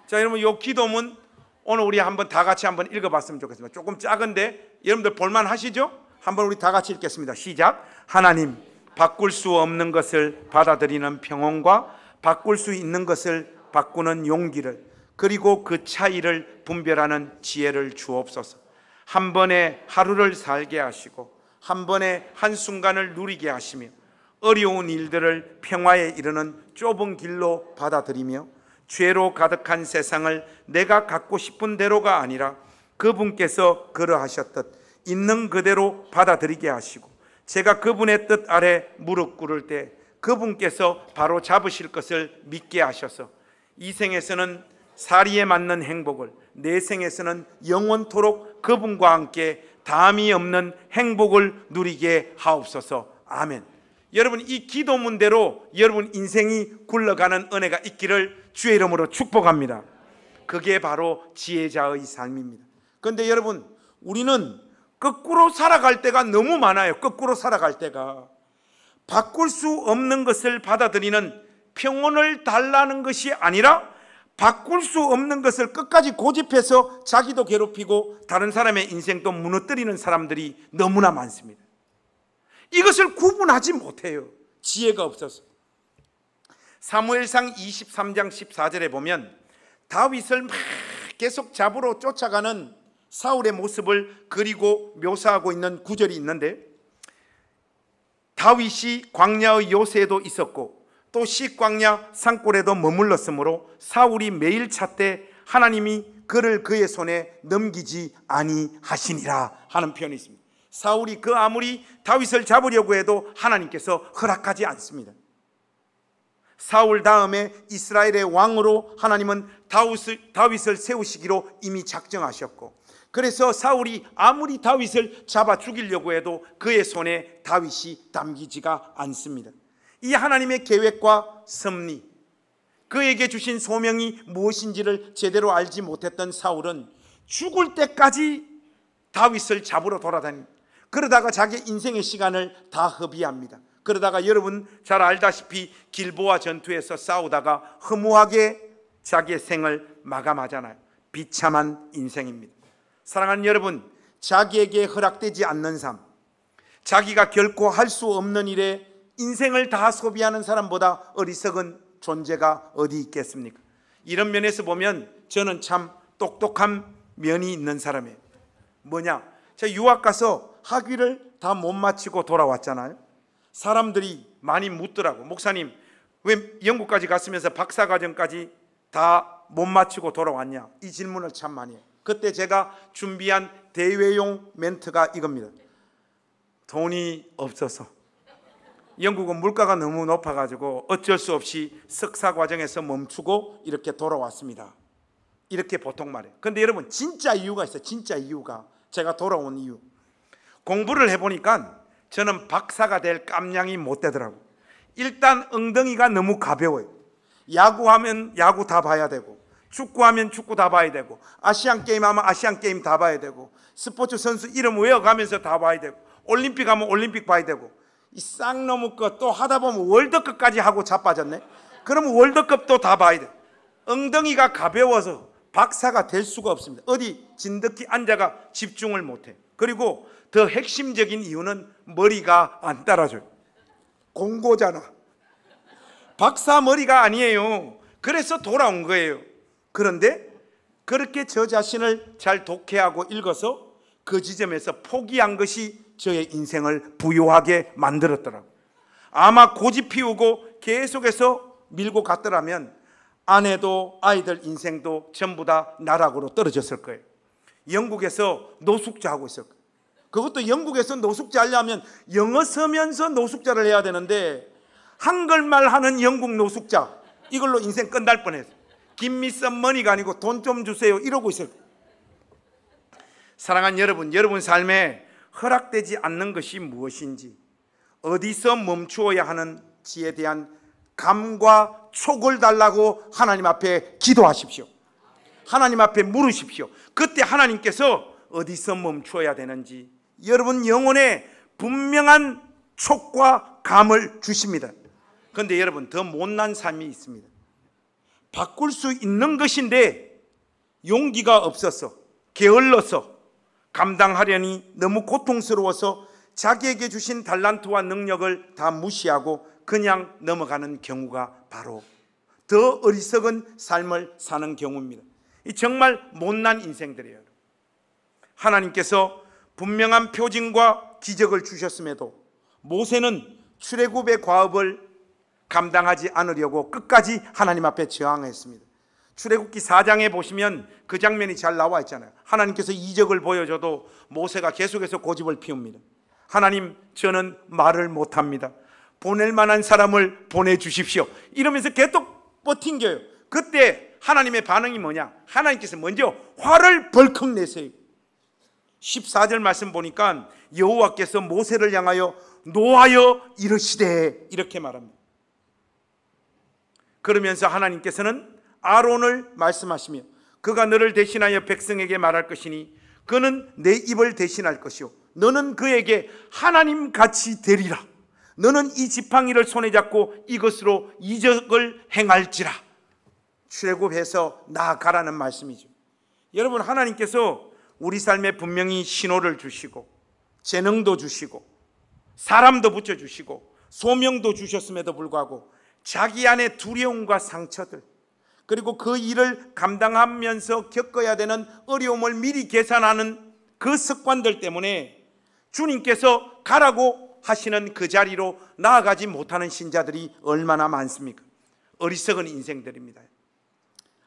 자, 여러분 이 기도문 오늘 우리 한번 다 같이 한번 읽어봤으면 좋겠습니다. 조금 작은데 여러분들 볼만 하시죠? 한번 우리 다 같이 읽겠습니다. 시작. 하나님, 바꿀 수 없는 것을 받아들이는 평온과 바꿀 수 있는 것을 바꾸는 용기를, 그리고 그 차이를 분별하는 지혜를 주옵소서. 한 번에 하루를 살게 하시고 한 번에 한순간을 누리게 하시며 어려운 일들을 평화에 이르는 좁은 길로 받아들이며 죄로 가득한 세상을 내가 갖고 싶은 대로가 아니라 그분께서 그러하셨듯 있는 그대로 받아들이게 하시고, 제가 그분의 뜻 아래 무릎 꿇을 때 그분께서 바로 잡으실 것을 믿게 하셔서 이 생에서는 사리에 맞는 행복을, 내 생에서는 영원토록 그분과 함께 담이 없는 행복을 누리게 하옵소서. 아멘. 여러분, 이 기도문대로 여러분 인생이 굴러가는 은혜가 있기를 주의 이름으로 축복합니다. 그게 바로 지혜자의 삶입니다. 그런데 여러분, 우리는 거꾸로 살아갈 때가 너무 많아요. 거꾸로 살아갈 때가. 바꿀 수 없는 것을 받아들이는 평온을 달라는 것이 아니라 바꿀 수 없는 것을 끝까지 고집해서 자기도 괴롭히고 다른 사람의 인생도 무너뜨리는 사람들이 너무나 많습니다. 이것을 구분하지 못해요. 지혜가 없어서. 사무엘상 23장 14절에 보면 다윗을 막 계속 잡으러 쫓아가는 사울의 모습을 그리고 묘사하고 있는 구절이 있는데, 다윗이 광야의 요새에도 있었고 또 식광야 산골에도 머물렀으므로 사울이 매일 찾되 하나님이 그를 그의 손에 넘기지 아니하시니라 하는 표현이 있습니다. 사울이 그 아무리 다윗을 잡으려고 해도 하나님께서 허락하지 않습니다. 사울 다음에 이스라엘의 왕으로 하나님은 다윗을 세우시기로 이미 작정하셨고, 그래서 사울이 아무리 다윗을 잡아 죽이려고 해도 그의 손에 다윗이 담기지가 않습니다. 이 하나님의 계획과 섭리, 그에게 주신 소명이 무엇인지를 제대로 알지 못했던 사울은 죽을 때까지 다윗을 잡으러 돌아다닙니다. 그러다가 자기 인생의 시간을 다 허비합니다. 그러다가 여러분 잘 알다시피 길보아 전투에서 싸우다가 허무하게 자기의 생을 마감하잖아요. 비참한 인생입니다. 사랑하는 여러분, 자기에게 허락되지 않는 삶, 자기가 결코 할 수 없는 일에 인생을 다 소비하는 사람보다 어리석은 존재가 어디 있겠습니까? 이런 면에서 보면 저는 참 똑똑한 면이 있는 사람이에요. 뭐냐? 제가 유학 가서 학위를 다 못 마치고 돌아왔잖아요. 사람들이 많이 묻더라고. 목사님, 왜 영국까지 갔으면서 박사과정까지 다 못 마치고 돌아왔냐? 이 질문을 참 많이 해요. 그때 제가 준비한 대외용 멘트가 이겁니다. 돈이 없어서. 영국은 물가가 너무 높아가지고 어쩔 수 없이 석사 과정에서 멈추고 이렇게 돌아왔습니다. 이렇게 보통 말해요. 그런데 여러분, 진짜 이유가 있어요. 진짜 이유가. 제가 돌아온 이유. 공부를 해보니까 저는 박사가 될 깜냥이 못 되더라고요. 일단 엉덩이가 너무 가벼워요. 야구하면 야구 다 봐야 되고, 축구하면 축구 다 봐야 되고, 아시안게임 하면 아시안게임 다 봐야 되고, 스포츠 선수 이름 외워가면서 다 봐야 되고, 올림픽 하면 올림픽 봐야 되고, 이 쌍놈의 거 또 하다 보면 월드컵까지 하고 자빠졌네. 그러면 월드컵도 다 봐야 돼. 엉덩이가 가벼워서 박사가 될 수가 없습니다. 어디 진득히 앉아가 집중을 못해. 그리고 더 핵심적인 이유는 머리가 안 따라줘요. 공고잖아. 박사 머리가 아니에요. 그래서 돌아온 거예요. 그런데 그렇게 저 자신을 잘 독해하고 읽어서 그 지점에서 포기한 것이 저의 인생을 부유하게 만들었더라고요. 아마 고집 피우고 계속해서 밀고 갔더라면 아내도 아이들 인생도 전부 다 나락으로 떨어졌을 거예요. 영국에서 노숙자 하고 있을 거예요. 그것도 영국에서 노숙자 하려면 영어 쓰면서 노숙자를 해야 되는데 한글말 하는 영국 노숙자, 이걸로 인생 끝날 뻔했어요. Give me some money가 아니고 돈 좀 주세요 이러고 있을 거예요. 사랑하는 여러분, 여러분 삶에 허락되지 않는 것이 무엇인지, 어디서 멈추어야 하는지에 대한 감과 촉을 달라고 하나님 앞에 기도하십시오. 하나님 앞에 물으십시오. 그때 하나님께서 어디서 멈추어야 되는지 여러분 영혼에 분명한 촉과 감을 주십니다. 그런데 여러분, 더 못난 삶이 있습니다. 바꿀 수 있는 것인데 용기가 없어서, 게을러서, 감당하려니 너무 고통스러워서 자기에게 주신 달란트와 능력을 다 무시하고 그냥 넘어가는 경우가 바로 더 어리석은 삶을 사는 경우입니다. 이 정말 못난 인생들이에요. 하나님께서 분명한 표징과 기적을 주셨음에도 모세는 출애굽의 과업을 감당하지 않으려고 끝까지 하나님 앞에 저항했습니다. 출애굽기 4장에 보시면 그 장면이 잘 나와 있잖아요. 하나님께서 이적을 보여줘도 모세가 계속해서 고집을 피웁니다. 하나님, 저는 말을 못합니다. 보낼 만한 사람을 보내주십시오. 이러면서 계속 버틴겨요. 그때 하나님의 반응이 뭐냐? 하나님께서 먼저 화를 벌컥 내세요. 14절 말씀 보니까 여호와께서 모세를 향하여 노하여 이르시되 이렇게 말합니다. 그러면서 하나님께서는 아론을 말씀하시며 그가 너를 대신하여 백성에게 말할 것이니 그는 내 입을 대신할 것이요 너는 그에게 하나님같이 되리라. 너는 이 지팡이를 손에 잡고 이것으로 이적을 행할지라. 출애굽해서 나아가라는 말씀이죠. 여러분, 하나님께서 우리 삶에 분명히 신호를 주시고 재능도 주시고 사람도 붙여주시고 소명도 주셨음에도 불구하고 자기 안에 두려움과 상처들, 그리고 그 일을 감당하면서 겪어야 되는 어려움을 미리 계산하는 그 습관들 때문에 주님께서 가라고 하시는 그 자리로 나아가지 못하는 신자들이 얼마나 많습니까? 어리석은 인생들입니다.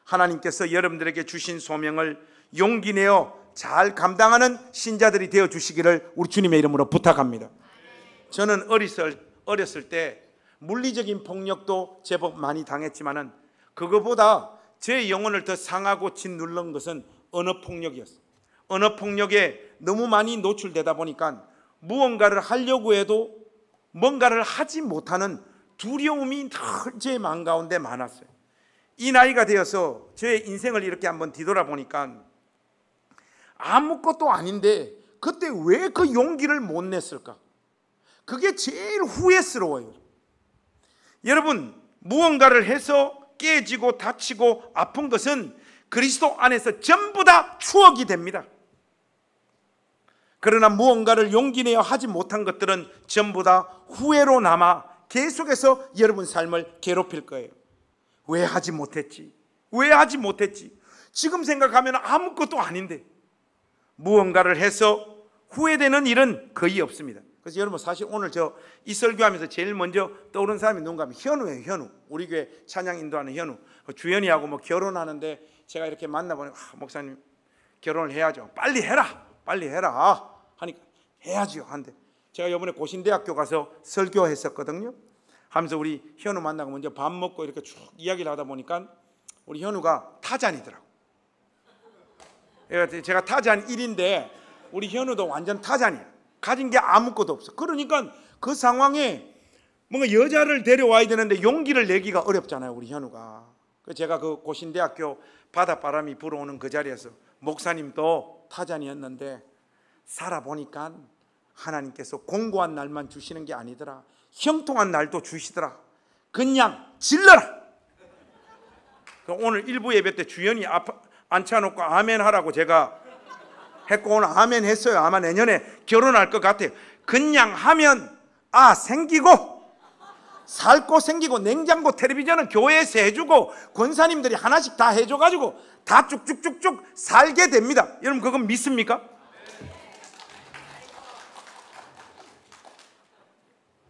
하나님께서 여러분들에게 주신 소명을 용기 내어 잘 감당하는 신자들이 되어 주시기를 우리 주님의 이름으로 부탁합니다. 저는 어렸을 때 물리적인 폭력도 제법 많이 당했지만은 그거보다 제 영혼을 더 상하고 짓누른 것은 언어폭력이었어요. 언어폭력에 너무 많이 노출되다 보니까 무언가를 하려고 해도 뭔가를 하지 못하는 두려움이 늘 제 마음 가운데 많았어요. 이 나이가 되어서 제 인생을 이렇게 한번 뒤돌아보니까 아무것도 아닌데 그때 왜 그 용기를 못 냈을까? 그게 제일 후회스러워요. 여러분, 무언가를 해서 깨지고 다치고 아픈 것은 그리스도 안에서 전부 다 추억이 됩니다. 그러나 무언가를 용기 내어 하지 못한 것들은 전부 다 후회로 남아 계속해서 여러분 삶을 괴롭힐 거예요. 왜 하지 못했지? 왜 하지 못했지? 지금 생각하면 아무것도 아닌데 무언가를 해서 후회되는 일은 거의 없습니다. 그래서 여러분, 사실 오늘 이 설교하면서 제일 먼저 떠오른 사람이 누군가 하면 현우예요. 현우. 우리 교회 찬양 인도하는 현우. 주연이하고 결혼하는데 제가 이렇게 만나보니 목사님 결혼을 해야죠. 빨리 해라. 빨리 해라. 하니까 해야지요. 한데 제가 이번에 고신대학교 가서 설교했었거든요. 하면서 우리 현우 만나고 먼저 밥 먹고 이렇게 쭉 이야기를 하다 보니까 우리 현우가 타잔이더라고. 제가 타잔 1인데 우리 현우도 완전 타잔이야. 가진 게 아무것도 없어. 그러니까 그 상황에 뭔가 여자를 데려와야 되는데 용기를 내기가 어렵잖아요, 우리 현우가. 제가 그 고신대학교 바닷바람이 불어오는 그 자리에서 목사님도 타잔이었는데 살아보니까 하나님께서 공고한 날만 주시는 게 아니더라. 형통한 날도 주시더라. 그냥 질러라. 오늘 일부 예배 때 주연이 앉혀놓고 아멘 하라고 제가 했고 오늘 아멘 했어요. 아마 내년에 결혼할 것 같아요. 그냥 하면 생기고 살고 생기고 냉장고 텔레비전은 교회에서 해주고 권사님들이 하나씩 다 해줘가지고 다 쭉쭉쭉쭉 살게 됩니다. 여러분, 그건 믿습니까?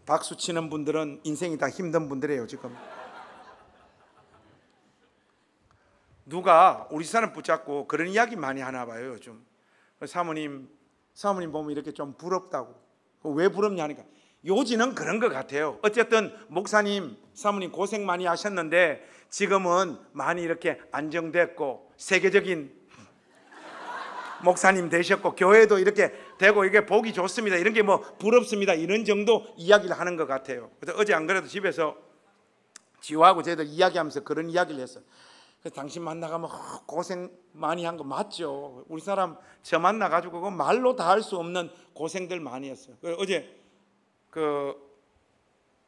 박수 치는 분들은 인생이 다 힘든 분들이에요 지금. 누가 우리 사람 붙잡고 그런 이야기 많이 하나 봐요 요즘. 사모님 보면 이렇게 좀 부럽다고. 왜 부럽냐 하니까 요지는 그런 것 같아요. 어쨌든 목사님, 사모님 고생 많이 하셨는데 지금은 많이 이렇게 안정됐고 세계적인 목사님 되셨고 교회도 이렇게 되고 이게 보기 좋습니다. 이런 게 뭐 부럽습니다. 이런 정도 이야기를 하는 것 같아요. 그래서 어제 안 그래도 집에서 지호하고 저희들 이야기하면서 그런 이야기를 했어요. 당신 만나가면 고생 많이 한 거 맞죠? 우리 사람 저 만나가지고 그 말로 다 할 수 없는 고생들 많이 했어요. 어제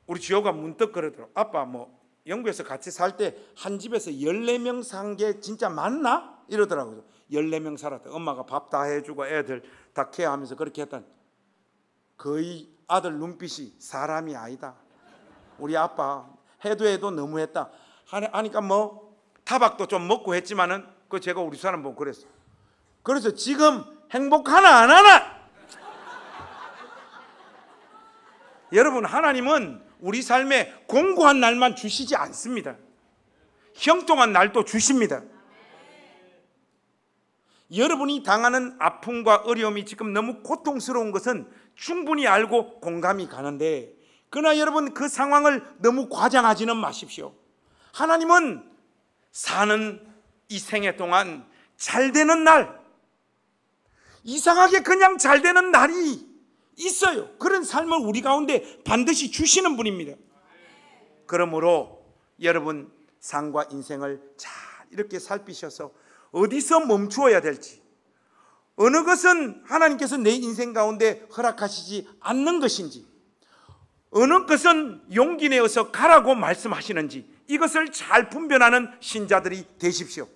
우리 지호가 문득 그러더라고. 아빠 뭐 영국에서 같이 살 때 한 집에서 14명 산 게 진짜 맞나? 이러더라고요. 14명 살았다. 엄마가 밥 다 해주고 애들 다 케어하면서 그렇게 했더니 거의 아들 눈빛이 사람이 아니다. 우리 아빠 해도 너무했다 하니까 뭐 타박도 좀 먹고 했지만은 그 제가 우리 사람 보고 그랬어. 그래서 지금 행복하나 안 하나? 여러분, 하나님은 우리 삶에 공고한 날만 주시지 않습니다. 형통한 날도 주십니다. 여러분이 당하는 아픔과 어려움이 지금 너무 고통스러운 것은 충분히 알고 공감이 가는데, 그러나 여러분 그 상황을 너무 과장하지는 마십시오. 하나님은 사는 이 생애 동안 잘 되는 날, 이상하게 그냥 잘 되는 날이 있어요. 그런 삶을 우리 가운데 반드시 주시는 분입니다. 그러므로 여러분 삶과 인생을 잘 이렇게 살피셔서 어디서 멈추어야 될지, 어느 것은 하나님께서 내 인생 가운데 허락하시지 않는 것인지, 어느 것은 용기 내어서 가라고 말씀하시는지, 이것을 잘 분별하는 신자들이 되십시오.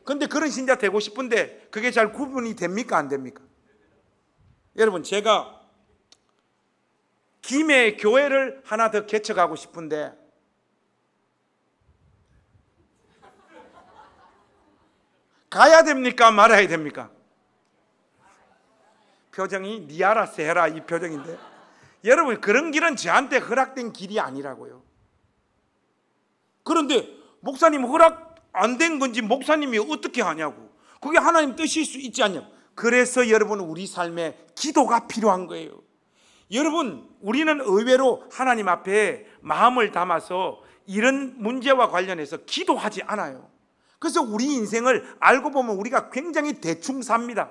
그런데 그런 신자 되고 싶은데 그게 잘 구분이 됩니까? 안 됩니까? 여러분, 제가 김해 교회를 하나 더 개척하고 싶은데 가야 됩니까? 말아야 됩니까? 표정이 니 알아서 해라 이 표정인데, 여러분 그런 길은 저한테 허락된 길이 아니라고요. 그런데 목사님 허락 안 된 건지 목사님이 어떻게 하냐고, 그게 하나님 뜻일 수 있지 않냐고. 그래서 여러분 우리 삶에 기도가 필요한 거예요. 여러분, 우리는 의외로 하나님 앞에 마음을 담아서 이런 문제와 관련해서 기도하지 않아요. 그래서 우리 인생을 알고 보면 우리가 굉장히 대충 삽니다.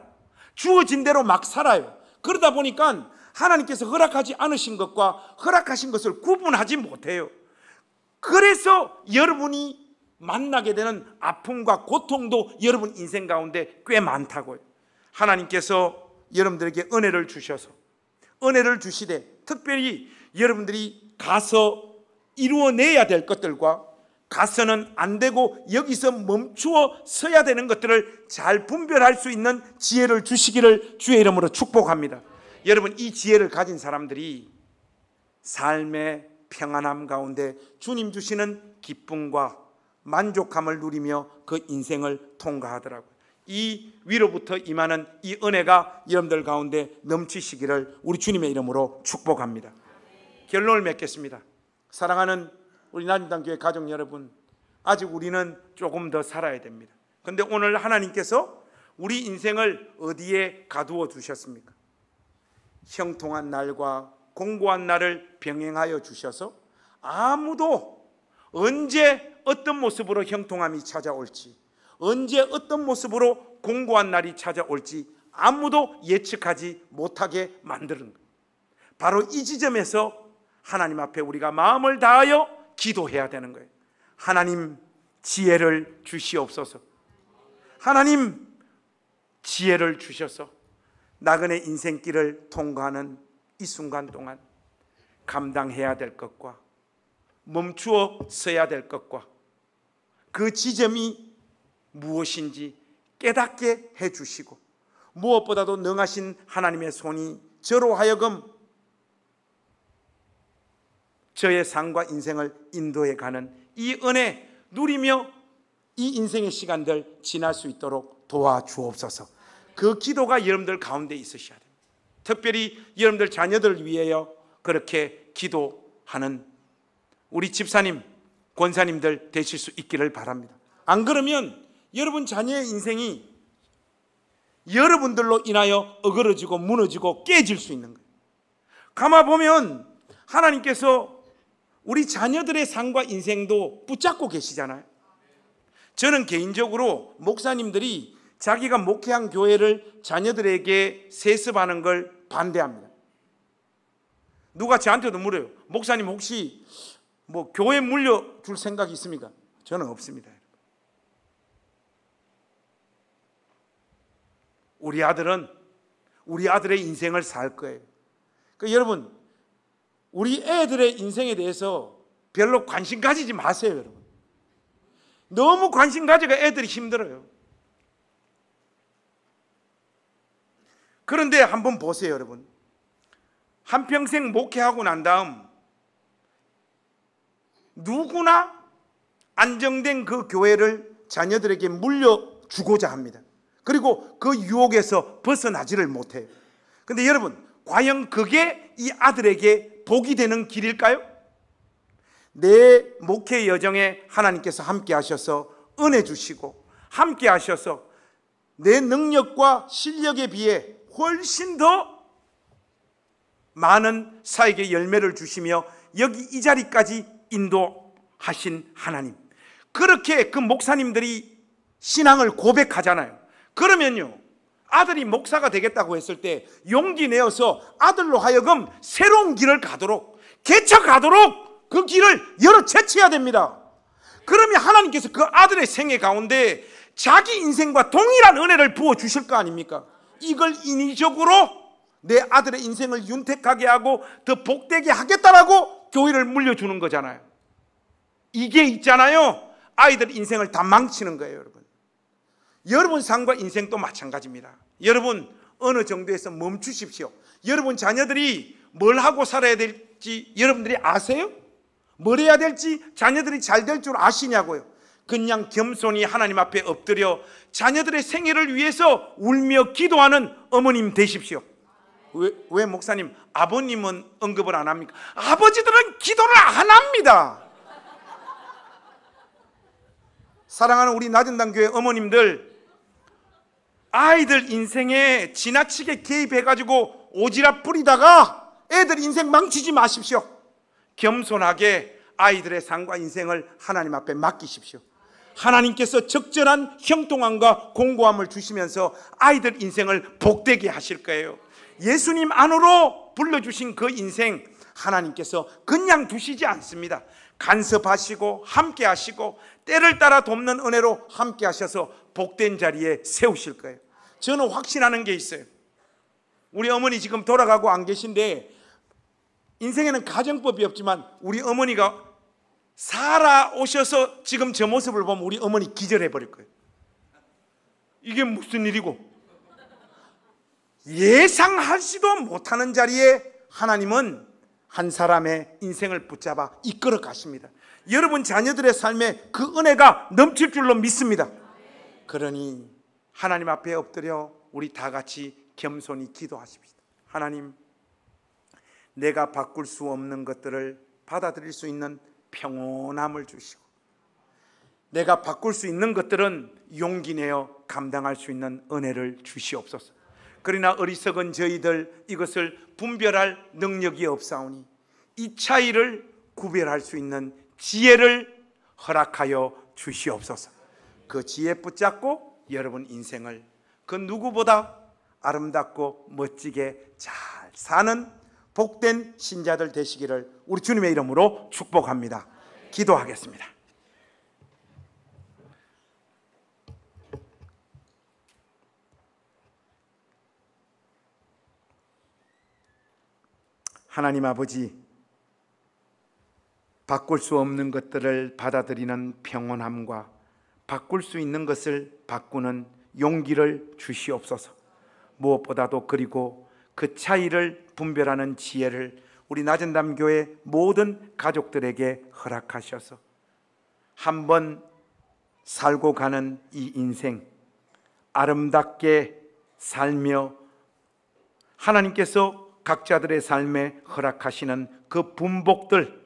주어진 대로 막 살아요. 그러다 보니까 하나님께서 허락하지 않으신 것과 허락하신 것을 구분하지 못해요. 그래서 여러분이 만나게 되는 아픔과 고통도 여러분 인생 가운데 꽤 많다고요. 하나님께서 여러분들에게 은혜를 주셔서, 은혜를 주시되 특별히 여러분들이 가서 이루어내야 될 것들과 가서는 안 되고 여기서 멈추어 서야 되는 것들을 잘 분별할 수 있는 지혜를 주시기를 주의 이름으로 축복합니다. 여러분, 이 지혜를 가진 사람들이 삶의 평안함 가운데 주님 주시는 기쁨과 만족함을 누리며 그 인생을 통과하더라고요. 이 위로부터 임하는 이 은혜가 여러분들 가운데 넘치시기를 우리 주님의 이름으로 축복합니다. 결론을 맺겠습니다. 사랑하는 우리 나림당교회 가족 여러분, 아직 우리는 조금 더 살아야 됩니다. 그런데 오늘 하나님께서 우리 인생을 어디에 가두어 두셨습니까? 형통한 날과 공고한 날을 병행하여 주셔서 아무도 언제 어떤 모습으로 형통함이 찾아올지, 언제 어떤 모습으로 공고한 날이 찾아올지 아무도 예측하지 못하게 만드는 거예요. 바로 이 지점에서 하나님 앞에 우리가 마음을 다하여 기도해야 되는 거예요. 하나님, 지혜를 주시옵소서. 하나님, 지혜를 주셔서 나그네 인생길을 통과하는 이 순간 동안 감당해야 될 것과 멈추어 서야 될 것과 그 지점이 무엇인지 깨닫게 해주시고, 무엇보다도 능하신 하나님의 손이 저로 하여금 저의 삶과 인생을 인도해가는 이 은혜 누리며 이 인생의 시간들 지날 수 있도록 도와주옵소서. 그 기도가 여러분들 가운데 있으셔야 됩니다. 특별히 여러분들 자녀들을 위하여 그렇게 기도하는 우리 집사님, 권사님들 되실 수 있기를 바랍니다. 안 그러면 여러분 자녀의 인생이 여러분들로 인하여 어그러지고 무너지고 깨질 수 있는 거예요. 가만 보면 하나님께서 우리 자녀들의 삶과 인생도 붙잡고 계시잖아요. 저는 개인적으로 목사님들이 자기가 목회한 교회를 자녀들에게 세습하는 걸 반대합니다. 누가 저한테도 물어요. 목사님 혹시 뭐 교회 물려줄 생각이 있습니까? 저는 없습니다. 우리 아들은 우리 아들의 인생을 살 거예요. 그러니까 여러분, 우리 애들의 인생에 대해서 별로 관심 가지지 마세요, 여러분. 너무 관심 가지가 애들이 힘들어요. 그런데 한번 보세요, 여러분. 한평생 목회하고 난 다음 누구나 안정된 그 교회를 자녀들에게 물려주고자 합니다. 그리고 그 유혹에서 벗어나지를 못해요. 그런데 여러분, 과연 그게 이 아들에게 복이 되는 길일까요? 내 목회 여정에 하나님께서 함께 하셔서 은혜 주시고 함께 하셔서 내 능력과 실력에 비해 훨씬 더 많은 사에게 열매를 주시며 여기 이 자리까지 인도하신 하나님, 그렇게 그 목사님들이 신앙을 고백하잖아요. 그러면요, 아들이 목사가 되겠다고 했을 때 용기 내어서 아들로 하여금 새로운 길을 가도록, 개척하도록 그 길을 열어 제쳐야 됩니다. 그러면 하나님께서 그 아들의 생애 가운데 자기 인생과 동일한 은혜를 부어주실 거 아닙니까? 이걸 인위적으로 내 아들의 인생을 윤택하게 하고 더 복되게 하겠다라고 교회를 물려주는 거잖아요. 이게 있잖아요, 아이들 인생을 다 망치는 거예요. 여러분, 여러분 삶과 인생도 마찬가지입니다. 여러분 어느 정도에서 멈추십시오. 여러분 자녀들이 뭘 하고 살아야 될지 여러분들이 아세요? 뭘 해야 될지 자녀들이 잘 될 줄 아시냐고요? 그냥 겸손히 하나님 앞에 엎드려 자녀들의 생애를 위해서 울며 기도하는 어머님 되십시오. 왜 목사님, 아버님은 언급을 안 합니까? 아버지들은 기도를 안 합니다. 사랑하는 우리 낮은당 교회 어머님들, 아이들 인생에 지나치게 개입해가지고 오지랖 뿌리다가 애들 인생 망치지 마십시오. 겸손하게 아이들의 삶과 인생을 하나님 앞에 맡기십시오. 하나님께서 적절한 형통함과 공고함을 주시면서 아이들 인생을 복되게 하실 거예요. 예수님 안으로 불러주신 그 인생 하나님께서 그냥 두시지 않습니다. 간섭하시고 함께 하시고 때를 따라 돕는 은혜로 함께 하셔서 복된 자리에 세우실 거예요. 저는 확신하는 게 있어요. 우리 어머니 지금 돌아가고 안 계신데 인생에는 가정법이 없지만 우리 어머니가 살아오셔서 지금 저 모습을 보면 우리 어머니 기절해 버릴 거예요. 이게 무슨 일이고, 예상하지도 못하는 자리에 하나님은 한 사람의 인생을 붙잡아 이끌어 가십니다. 여러분 자녀들의 삶에 그 은혜가 넘칠 줄로 믿습니다. 그러니 하나님 앞에 엎드려 우리 다 같이 겸손히 기도하십시다. 하나님, 내가 바꿀 수 없는 것들을 받아들일 수 있는 평온함을 주시고, 내가 바꿀 수 있는 것들은 용기 내어 감당할 수 있는 은혜를 주시옵소서. 그러나 어리석은 저희들 이것을 분별할 능력이 없사오니 이 차이를 구별할 수 있는 지혜를 허락하여 주시옵소서. 그 지혜 붙잡고 여러분 인생을 그 누구보다 아름답고 멋지게 잘 사는 복된 신자들 되시기를 우리 주님의 이름으로 축복합니다. 기도하겠습니다. 하나님 아버지, 바꿀 수 없는 것들을 받아들이는 평온함과 바꿀 수 있는 것을 바꾸는 용기를 주시옵소서. 무엇보다도 그리고 그 차이를 분별하는 지혜를 우리 낮은담 교회 모든 가족들에게 허락하셔서 한번 살고 가는 이 인생 아름답게 살며 하나님께서 각자들의 삶에 허락하시는 그 분복들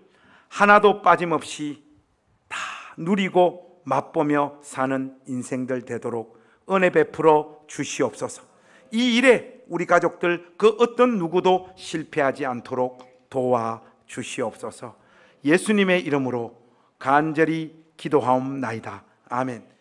하나도 빠짐없이 다 누리고 맛보며 사는 인생들 되도록 은혜 베풀어 주시옵소서. 이 일에 우리 가족들 그 어떤 누구도 실패하지 않도록 도와 주시옵소서. 예수님의 이름으로 간절히 기도하옵나이다. 아멘.